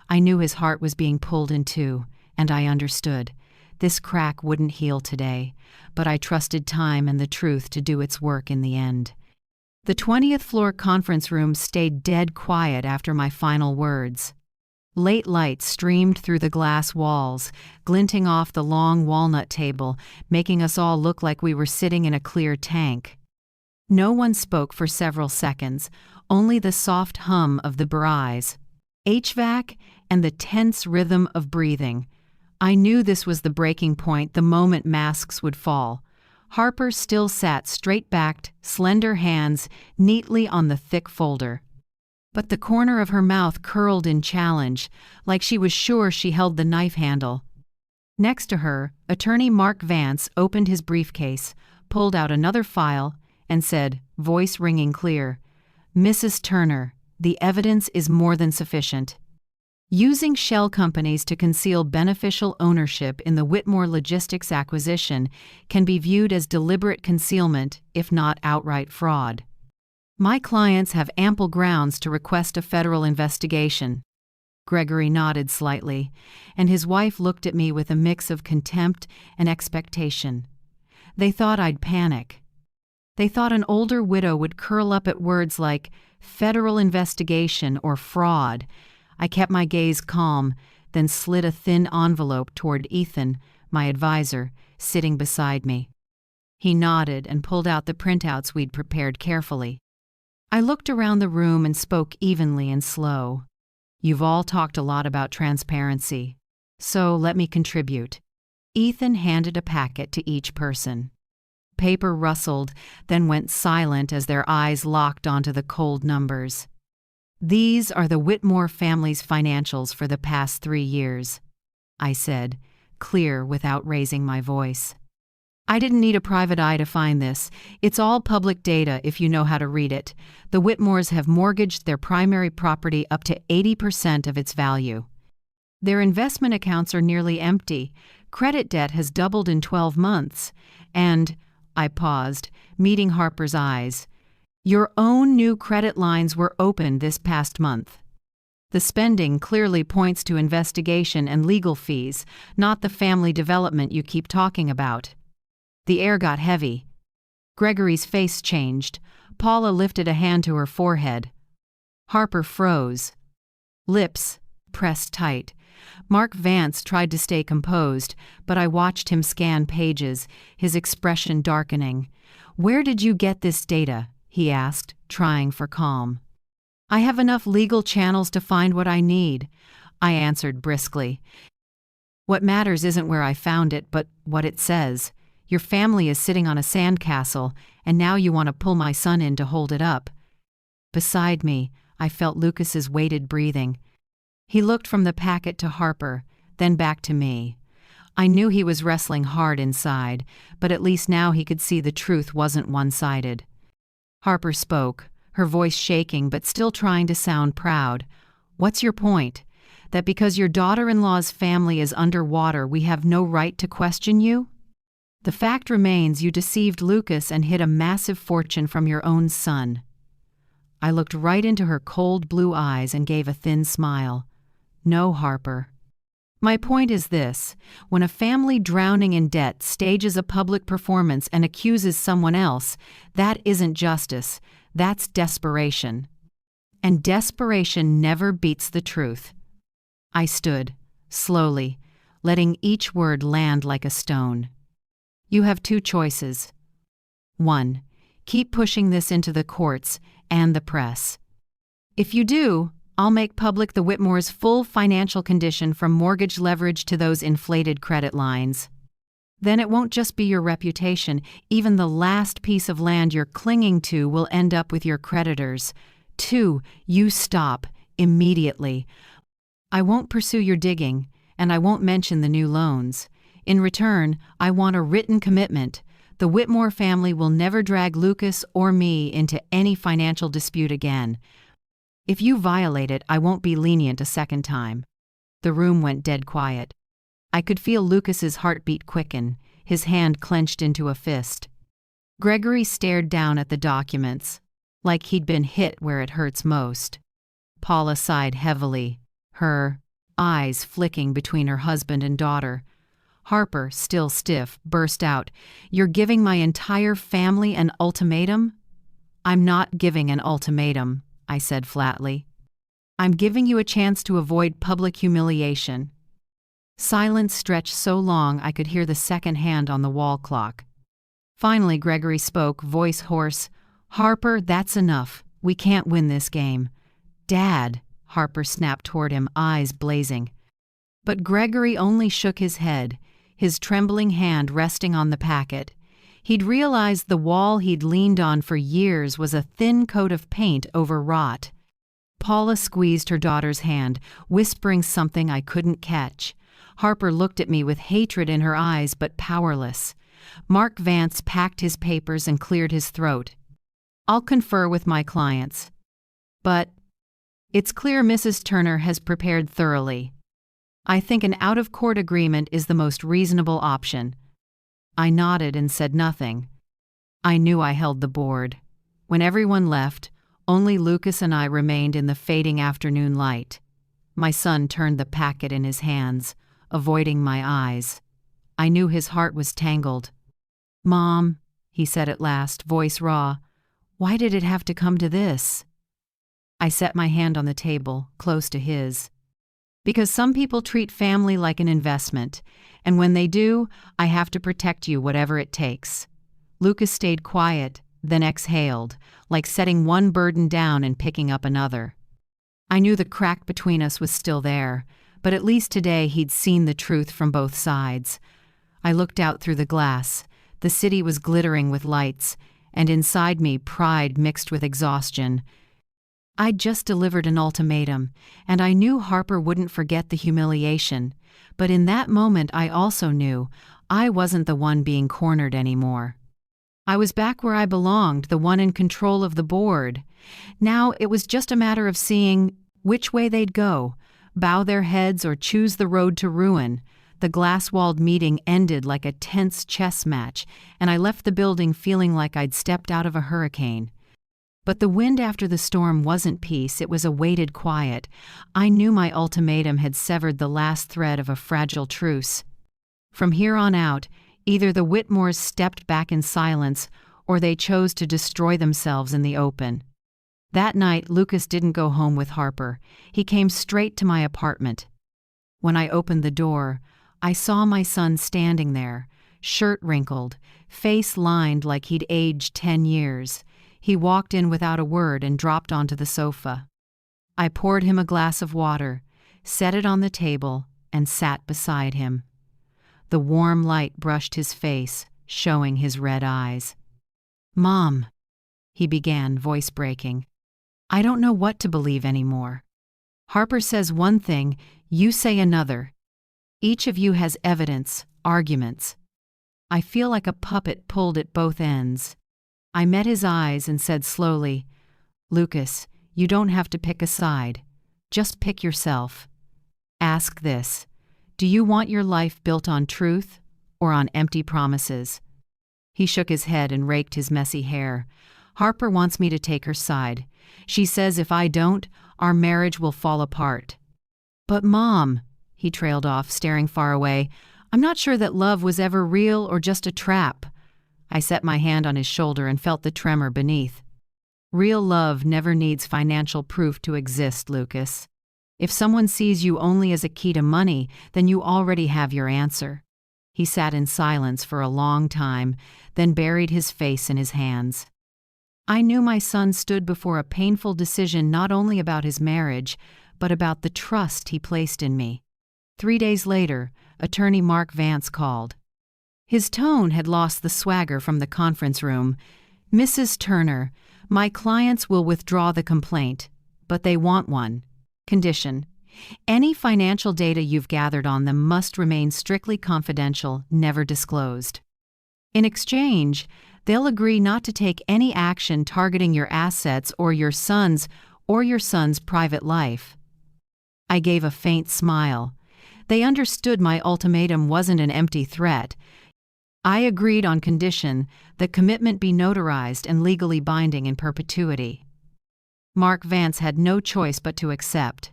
I knew his heart was being pulled in two, and I understood. This crack wouldn't heal today, but I trusted time and the truth to do its work in the end. The 20th floor conference room stayed dead quiet after my final words. Late light streamed through the glass walls, glinting off the long walnut table, making us all look like we were sitting in a clear tank. No one spoke for several seconds, only the soft hum of the barais, HVAC, and the tense rhythm of breathing. I knew this was the breaking point the moment masks would fall. Harper still sat straight-backed, slender hands neatly on the thick folder. But the corner of her mouth curled in challenge, like she was sure she held the knife handle. Next to her, attorney Mark Vance opened his briefcase, pulled out another file, and said, voice ringing clear, Mrs. Turner, the evidence is more than sufficient. Using shell companies to conceal beneficial ownership in the Whitmore Logistics acquisition can be viewed as deliberate concealment, if not outright fraud. My clients have ample grounds to request a federal investigation. Gregory nodded slightly, and his wife looked at me with a mix of contempt and expectation. They thought I'd panic. They thought an older widow would curl up at words like federal investigation or fraud. I kept my gaze calm, then slid a thin envelope toward Ethan, my advisor, sitting beside me. He nodded and pulled out the printouts we'd prepared carefully. I looked around the room and spoke evenly and slow. You've all talked a lot about transparency, so let me contribute. Ethan handed a packet to each person. Paper rustled, then went silent as their eyes locked onto the cold numbers. These are the Whitmore family's financials for the past 3 years, I said, clear without raising my voice. I didn't need a private eye to find this. It's all public data if you know how to read it. The Whitmores have mortgaged their primary property up to 80% of its value. Their investment accounts are nearly empty. Credit debt has doubled in 12 months. And, I paused, meeting Harper's eyes, your own new credit lines were opened this past month. The spending clearly points to investigation and legal fees, not the family development you keep talking about. The air got heavy. Gregory's face changed. Paula lifted a hand to her forehead. Harper froze. Lips pressed tight. Mark Vance tried to stay composed, but I watched him scan pages, his expression darkening. Where did you get this data? He asked, trying for calm. I have enough legal channels to find what I need, I answered briskly. What matters isn't where I found it, but what it says. Your family is sitting on a sandcastle, and now you want to pull my son in to hold it up." Beside me, I felt Lucas's weighted breathing. He looked from the packet to Harper, then back to me. I knew he was wrestling hard inside, but at least now he could see the truth wasn't one-sided. Harper spoke, her voice shaking but still trying to sound proud. "What's your point? That because your daughter-in-law's family is underwater, we have no right to question you? The fact remains you deceived Lucas and hid a massive fortune from your own son." I looked right into her cold blue eyes and gave a thin smile. "No, Harper. My point is this: when a family drowning in debt stages a public performance and accuses someone else, that isn't justice, that's desperation. And desperation never beats the truth." I stood, slowly, letting each word land like a stone. "You have two choices. 1. Keep pushing this into the courts and the press. If you do, I'll make public the Whitmore's full financial condition from mortgage leverage to those inflated credit lines. Then it won't just be your reputation, even the last piece of land you're clinging to will end up with your creditors. 2. You stop, immediately. I won't pursue your digging, and I won't mention the new loans. In return, I want a written commitment. The Whitmore family will never drag Lucas or me into any financial dispute again. If you violate it, I won't be lenient a second time." The room went dead quiet. I could feel Lucas's heartbeat quicken, his hand clenched into a fist. Gregory stared down at the documents, like he'd been hit where it hurts most. Paula sighed heavily, her eyes flicking between her husband and daughter. Harper, still stiff, burst out, "You're giving my entire family an ultimatum?" "I'm not giving an ultimatum," I said flatly. "I'm giving you a chance to avoid public humiliation." Silence stretched so long I could hear the second hand on the wall clock. Finally Gregory spoke, voice hoarse. "Harper, that's enough. We can't win this game." "Dad," Harper snapped toward him, eyes blazing. But Gregory only shook his head, his trembling hand resting on the packet. He'd realized the wall he'd leaned on for years was a thin coat of paint over rot. Paula squeezed her daughter's hand, whispering something I couldn't catch. Harper looked at me with hatred in her eyes, but powerless. Mark Vance packed his papers and cleared his throat. "I'll confer with my clients. But it's clear Mrs. Turner has prepared thoroughly. I think an out-of-court agreement is the most reasonable option." I nodded and said nothing. I knew I held the board. When everyone left, only Lucas and I remained in the fading afternoon light. My son turned the packet in his hands, avoiding my eyes. I knew his heart was tangled. "Mom," he said at last, voice raw, "why did it have to come to this?" I set my hand on the table, close to his. "Because some people treat family like an investment, and when they do, I have to protect you whatever it takes." Lucas stayed quiet, then exhaled, like setting one burden down and picking up another. I knew the crack between us was still there, but at least today he'd seen the truth from both sides. I looked out through the glass. The city was glittering with lights, and inside me pride mixed with exhaustion. I'd just delivered an ultimatum, and I knew Harper wouldn't forget the humiliation. But in that moment I also knew I wasn't the one being cornered anymore. I was back where I belonged, the one in control of the board. Now it was just a matter of seeing which way they'd go, bow their heads or choose the road to ruin. The glass-walled meeting ended like a tense chess match, and I left the building feeling like I'd stepped out of a hurricane. But the wind after the storm wasn't peace, it was a weighted quiet. I knew my ultimatum had severed the last thread of a fragile truce. From here on out, either the Whitmores stepped back in silence, or they chose to destroy themselves in the open. That night, Lucas didn't go home with Harper. He came straight to my apartment. When I opened the door, I saw my son standing there, shirt wrinkled, face lined like he'd aged 10 years. He walked in without a word and dropped onto the sofa. I poured him a glass of water, set it on the table, and sat beside him. The warm light brushed his face, showing his red eyes. "Mom," he began, voice breaking, "I don't know what to believe anymore. Harper says one thing, you say another. Each of you has evidence, arguments. I feel like a puppet pulled at both ends." I met his eyes and said slowly, "Lucas, you don't have to pick a side. Just pick yourself. Ask this: do you want your life built on truth or on empty promises?" He shook his head and raked his messy hair. "Harper wants me to take her side. She says if I don't, our marriage will fall apart." "But Mom," he trailed off, staring far away, "I'm not sure that love was ever real or just a trap." I set my hand on his shoulder and felt the tremor beneath. "Real love never needs financial proof to exist, Lucas. If someone sees you only as a key to money, then you already have your answer." He sat in silence for a long time, then buried his face in his hands. I knew my son stood before a painful decision not only about his marriage, but about the trust he placed in me. 3 days later, attorney Mark Vance called. His tone had lost the swagger from the conference room. "Mrs. Turner, my clients will withdraw the complaint, but they want one. Condition: any financial data you've gathered on them must remain strictly confidential, never disclosed. In exchange, they'll agree not to take any action targeting your assets or your son's private life." I gave a faint smile. They understood my ultimatum wasn't an empty threat. I agreed on condition that commitment be notarized and legally binding in perpetuity. Mark Vance had no choice but to accept.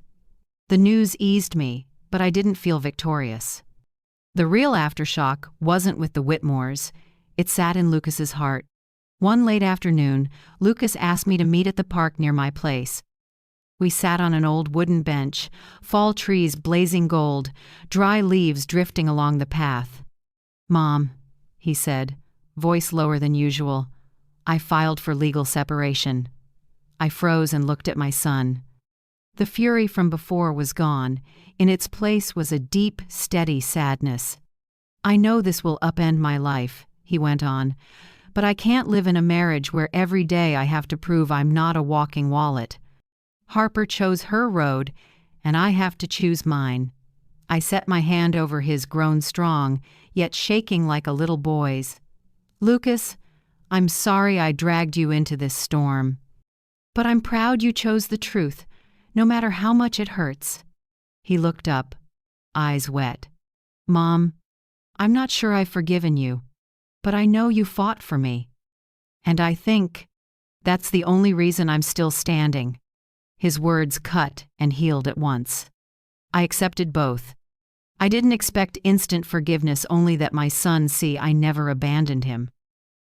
The news eased me, but I didn't feel victorious. The real aftershock wasn't with the Whitmores. It sat in Lucas's heart. One late afternoon, Lucas asked me to meet at the park near my place. We sat on an old wooden bench, fall trees blazing gold, dry leaves drifting along the path. "Mom," he said, voice lower than usual, "I filed for legal separation." I froze and looked at my son. The fury from before was gone. In its place was a deep, steady sadness. "I know this will upend my life," he went on, "but I can't live in a marriage where every day I have to prove I'm not a walking wallet. Harper chose her road, and I have to choose mine." I set my hand over his, grown strong, yet shaking like a little boy's. "Lucas, I'm sorry I dragged you into this storm. But I'm proud you chose the truth, no matter how much it hurts." He looked up, eyes wet. "Mom, I'm not sure I've forgiven you, but I know you fought for me. And I think that's the only reason I'm still standing." His words cut and healed at once. I accepted both. I didn't expect instant forgiveness, only that my son see I never abandoned him.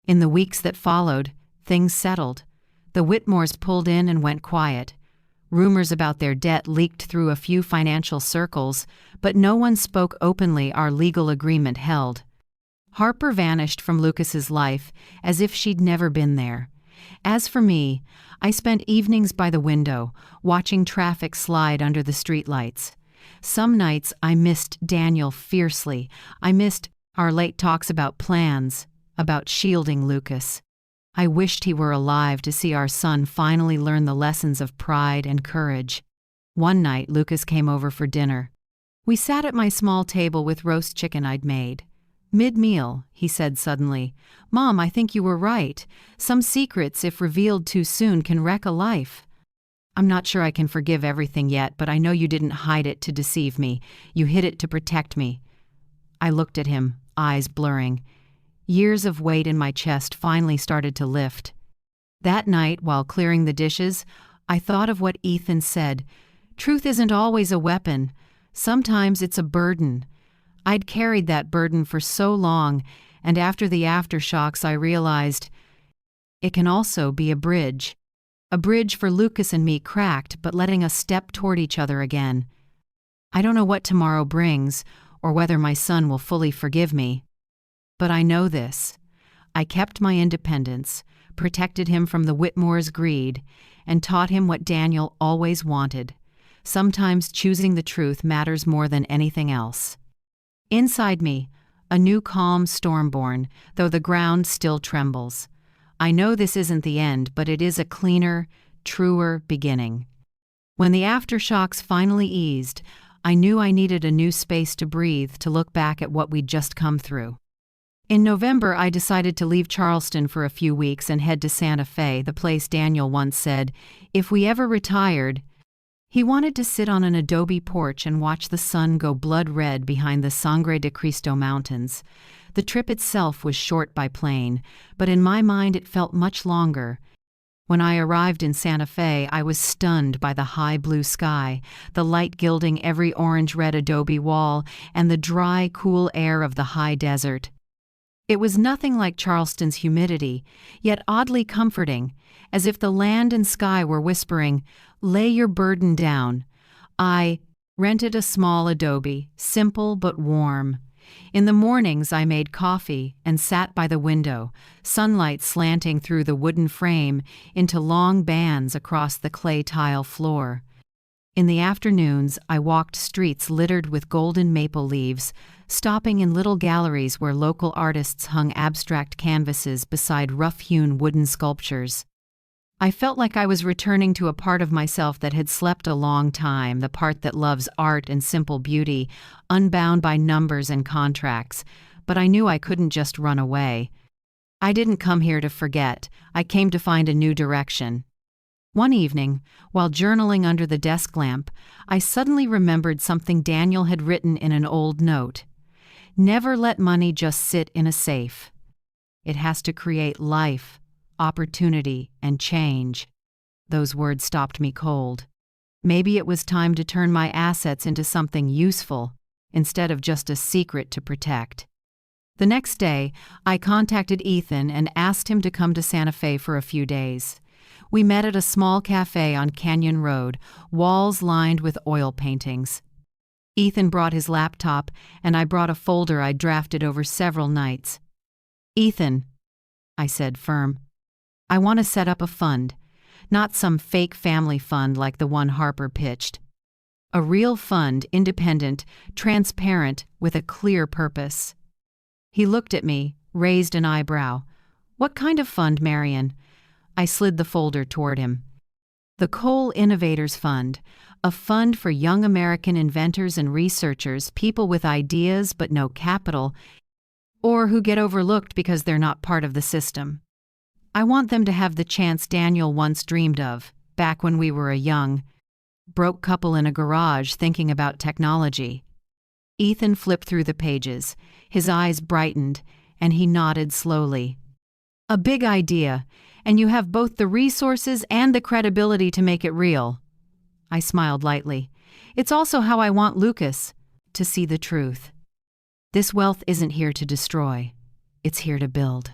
In the weeks that followed, things settled. The Whitmores pulled in and went quiet. Rumors about their debt leaked through a few financial circles, but no one spoke openly. Our legal agreement held. Harper vanished from Lucas's life as if she'd never been there. As for me, I spent evenings by the window, watching traffic slide under the streetlights. Some nights I missed Daniel fiercely. I missed our late talks about plans, about shielding Lucas. I wished he were alive to see our son finally learn the lessons of pride and courage. One night, Lucas came over for dinner. We sat at my small table with roast chicken I'd made. Mid-meal, he said suddenly, "Mom, I think you were right. Some secrets, if revealed too soon, can wreck a life. I'm not sure I can forgive everything yet, but I know you didn't hide it to deceive me. You hid it to protect me." I looked at him, eyes blurring. Years of weight in my chest finally started to lift. That night, while clearing the dishes, I thought of what Ethan said. Truth isn't always a weapon. Sometimes it's a burden. I'd carried that burden for so long, and after the aftershocks I realized it can also be a bridge. A bridge for Lucas and me, cracked, but letting us step toward each other again. I don't know what tomorrow brings, or whether my son will fully forgive me. But I know this: I kept my independence, protected him from the Whitmores' greed, and taught him what Daniel always wanted: Sometimes choosing the truth matters more than anything else. Inside me, a new calm storm born, though the ground still trembles. I know this isn't the end, but it is a cleaner, truer beginning. When the aftershocks finally eased, I knew I needed a new space to breathe, to look back at what we'd just come through. In November, I decided to leave Charleston for a few weeks and head to Santa Fe, the place Daniel once said, if we ever retired. He wanted to sit on an adobe porch and watch the sun go blood red behind the Sangre de Cristo Mountains. The trip itself was short by plane, but in my mind it felt much longer. When I arrived in Santa Fe, I was stunned by the high blue sky, the light gilding every orange-red adobe wall, and the dry, cool air of the high desert. It was nothing like Charleston's humidity, yet oddly comforting, as if the land and sky were whispering, "Lay your burden down." I rented a small adobe, simple but warm. In the mornings I made coffee and sat by the window, sunlight slanting through the wooden frame into long bands across the clay tile floor. In the afternoons I walked streets littered with golden maple leaves, stopping in little galleries where local artists hung abstract canvases beside rough-hewn wooden sculptures. I felt like I was returning to a part of myself that had slept a long time, the part that loves art and simple beauty, unbound by numbers and contracts. But I knew I couldn't just run away. I didn't come here to forget. I came to find a new direction. One evening, while journaling under the desk lamp, I suddenly remembered something Daniel had written in an old note. Never let money just sit in a safe. It has to create life, opportunity, and change. Those words stopped me cold. Maybe it was time to turn my assets into something useful, instead of just a secret to protect. The next day, I contacted Ethan and asked him to come to Santa Fe for a few days. We met at a small cafe on Canyon Road, walls lined with oil paintings. Ethan brought his laptop, and I brought a folder I'd drafted over several nights. "Ethan," I said, firm, "I want to set up a fund. Not some fake family fund like the one Harper pitched. A real fund, independent, transparent, with a clear purpose." He looked at me, raised an eyebrow. "What kind of fund, Marion?" I slid the folder toward him. "The Coal Innovators Fund, a fund for young American inventors and researchers, people with ideas but no capital, or who get overlooked because they're not part of the system. I want them to have the chance Daniel once dreamed of, back when we were a young, broke couple in a garage thinking about technology." Ethan flipped through the pages. His eyes brightened, and he nodded slowly. "A big idea, and you have both the resources and the credibility to make it real." I smiled lightly. "It's also how I want Lucas to see the truth. This wealth isn't here to destroy. It's here to build.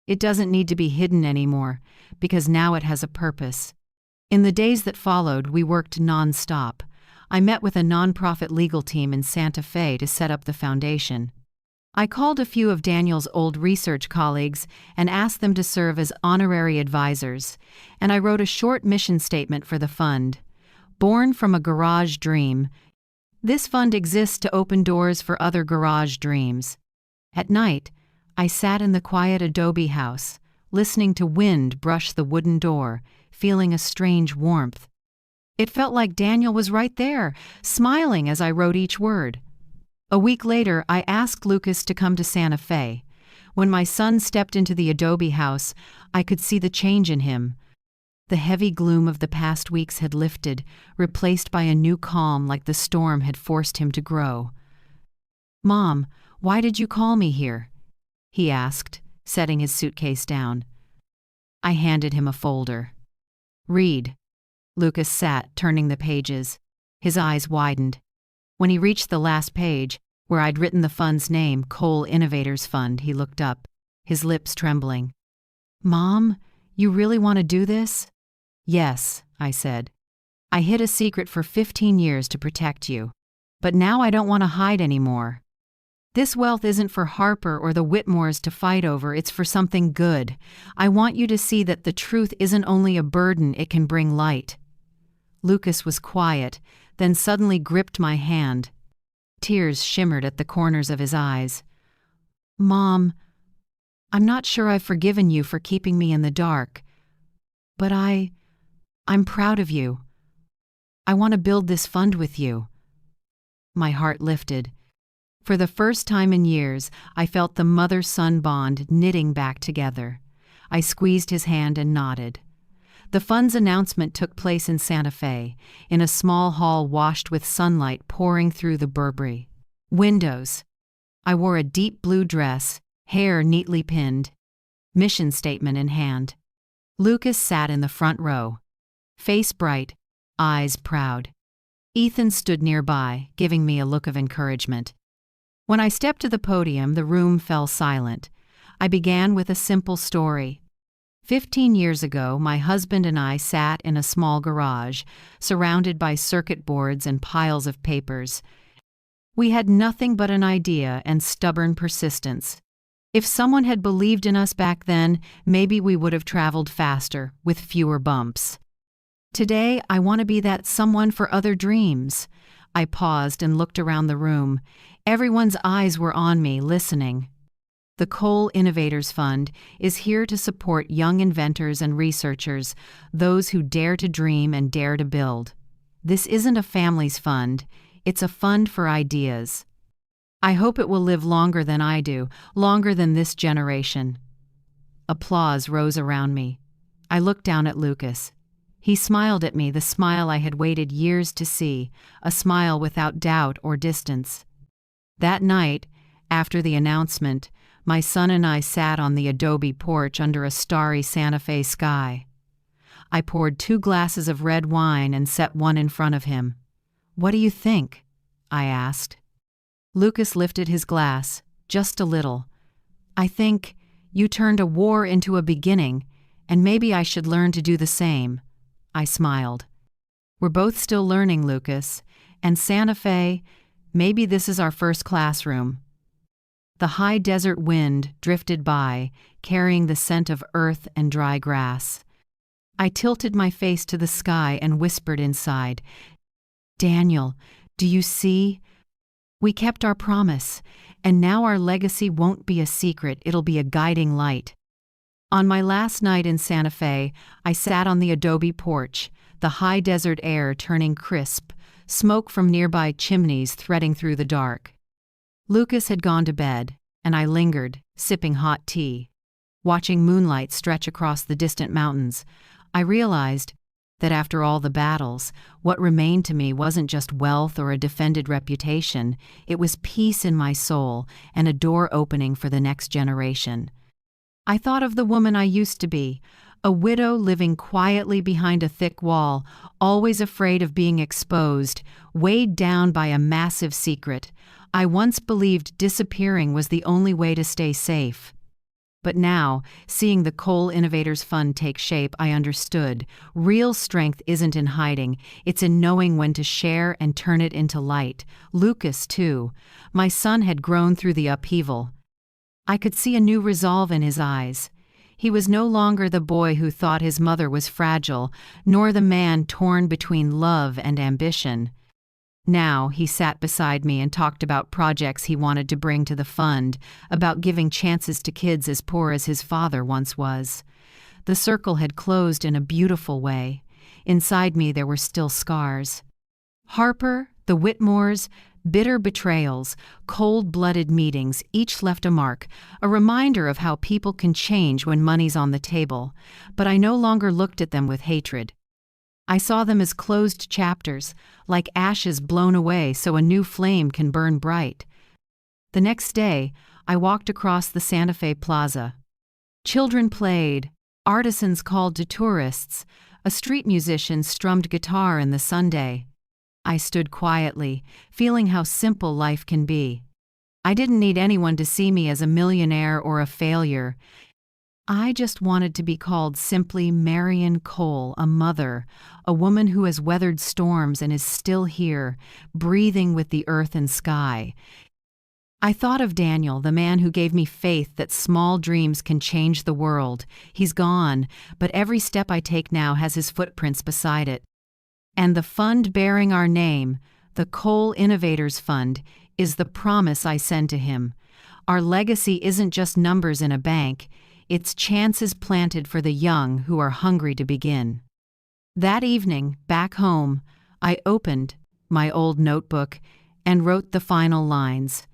It doesn't need to be hidden anymore, because now it has a purpose." In the days that followed, we worked non-stop. I met with a nonprofit legal team in Santa Fe to set up the foundation. I called a few of Daniel's old research colleagues and asked them to serve as honorary advisors, and I wrote a short mission statement for the fund. Born from a garage dream, this fund exists to open doors for other garage dreams. At night, I sat in the quiet adobe house, listening to wind brush the wooden door, feeling a strange warmth. It felt like Daniel was right there, smiling as I wrote each word. A week later, I asked Lucas to come to Santa Fe. When my son stepped into the adobe house, I could see the change in him. The heavy gloom of the past weeks had lifted, replaced by a new calm like the storm had forced him to grow. "Mom, why did you call me here?" he asked, setting his suitcase down. I handed him a folder. "Read." Lucas sat, turning the pages. His eyes widened. When he reached the last page, where I'd written the fund's name, Coal Innovators Fund, he looked up, his lips trembling. "Mom, you really want to do this?" "Yes," I said. "I hid a secret for 15 years to protect you. But now I don't want to hide anymore. This wealth isn't for Harper or the Whitmores to fight over, it's for something good. I want you to see that the truth isn't only a burden, it can bring light." Lucas was quiet, then suddenly gripped my hand. Tears shimmered at the corners of his eyes. "Mom, I'm not sure I've forgiven you for keeping me in the dark, but I'm proud of you. I want to build this fund with you." My heart lifted. For the first time in years, I felt the mother-son bond knitting back together. I squeezed his hand and nodded. The fund's announcement took place in Santa Fe, in a small hall washed with sunlight pouring through the Burberry windows. I wore a deep blue dress, hair neatly pinned, mission statement in hand. Lucas sat in the front row, face bright, eyes proud. Ethan stood nearby, giving me a look of encouragement. When I stepped to the podium, the room fell silent. I began with a simple story. 15 years ago, my husband and I sat in a small garage, surrounded by circuit boards and piles of papers. We had nothing but an idea and stubborn persistence. If someone had believed in us back then, maybe we would have traveled faster, with fewer bumps. Today, I want to be that someone for other dreams. I paused and looked around the room. Everyone's eyes were on me, listening. The Coal Innovators Fund is here to support young inventors and researchers, those who dare to dream and dare to build. This isn't a family's fund, it's a fund for ideas. I hope it will live longer than I do, longer than this generation. Applause rose around me. I looked down at Lucas. He smiled at me, the smile I had waited years to see, a smile without doubt or distance. That night, after the announcement, my son and I sat on the adobe porch under a starry Santa Fe sky. I poured 2 glasses of red wine and set one in front of him. "What do you think?" I asked. Lucas lifted his glass, just a little. "I think you turned a war into a beginning, and maybe I should learn to do the same." I smiled. "We're both still learning, Lucas, and Santa Fe, maybe this is our first classroom." The high desert wind drifted by, carrying the scent of earth and dry grass. I tilted my face to the sky and whispered inside, "Daniel, do you see? We kept our promise, and now our legacy won't be a secret, it'll be a guiding light." On my last night in Santa Fe, I sat on the adobe porch, the high desert air turning crisp, smoke from nearby chimneys threading through the dark. Lucas had gone to bed, and I lingered, sipping hot tea. Watching moonlight stretch across the distant mountains, I realized that after all the battles, what remained to me wasn't just wealth or a defended reputation, it was peace in my soul and a door opening for the next generation. I thought of the woman I used to be, a widow living quietly behind a thick wall, always afraid of being exposed, weighed down by a massive secret. I once believed disappearing was the only way to stay safe. But now, seeing the Coal Innovators Fund take shape, I understood. Real strength isn't in hiding, it's in knowing when to share and turn it into light. Lucas, too. My son had grown through the upheaval. I could see a new resolve in his eyes. He was no longer the boy who thought his mother was fragile, nor the man torn between love and ambition. Now he sat beside me and talked about projects he wanted to bring to the fund, about giving chances to kids as poor as his father once was. The circle had closed in a beautiful way. Inside me there were still scars. Harper, the Whitmores, bitter betrayals, cold-blooded meetings, each left a mark, a reminder of how people can change when money's on the table. But I no longer looked at them with hatred. I saw them as closed chapters, like ashes blown away so a new flame can burn bright. The next day, I walked across the Santa Fe Plaza. Children played, artisans called to tourists, a street musician strummed guitar in the Sunday. I stood quietly, feeling how simple life can be. I didn't need anyone to see me as a millionaire or a failure. I just wanted to be called simply Marion Cole, a mother, a woman who has weathered storms and is still here, breathing with the earth and sky. I thought of Daniel, the man who gave me faith that small dreams can change the world. He's gone, but every step I take now has his footprints beside it. And the fund bearing our name, the Coal Innovators Fund, is the promise I send to him. Our legacy isn't just numbers in a bank, it's chances planted for the young who are hungry to begin. That evening, back home, I opened my old notebook and wrote the final lines.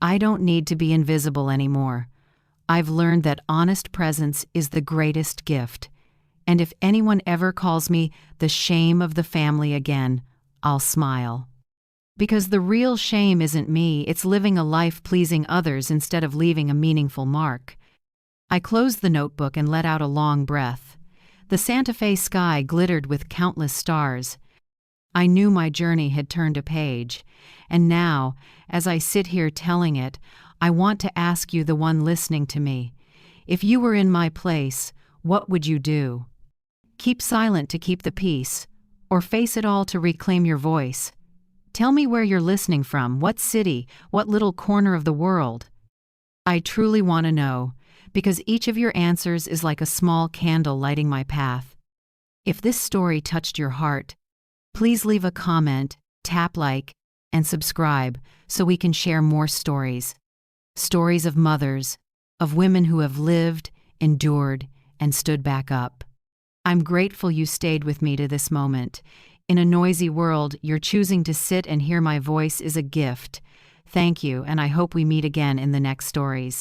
I don't need to be invisible anymore. I've learned that honest presence is the greatest gift. And if anyone ever calls me the shame of the family again, I'll smile. Because the real shame isn't me, it's living a life pleasing others instead of leaving a meaningful mark. I closed the notebook and let out a long breath. The Santa Fe sky glittered with countless stars. I knew my journey had turned a page, and now, as I sit here telling it, I want to ask you, the one listening to me, if you were in my place, what would you do? Keep silent to keep the peace, or face it all to reclaim your voice? Tell me where you're listening from, what city, what little corner of the world. I truly want to know, because each of your answers is like a small candle lighting my path. If this story touched your heart, please leave a comment, tap like, and subscribe so we can share more stories. Stories of mothers, of women who have lived, endured, and stood back up. I'm grateful you stayed with me to this moment. In a noisy world, you're choosing to sit and hear my voice is a gift. Thank you, and I hope we meet again in the next stories.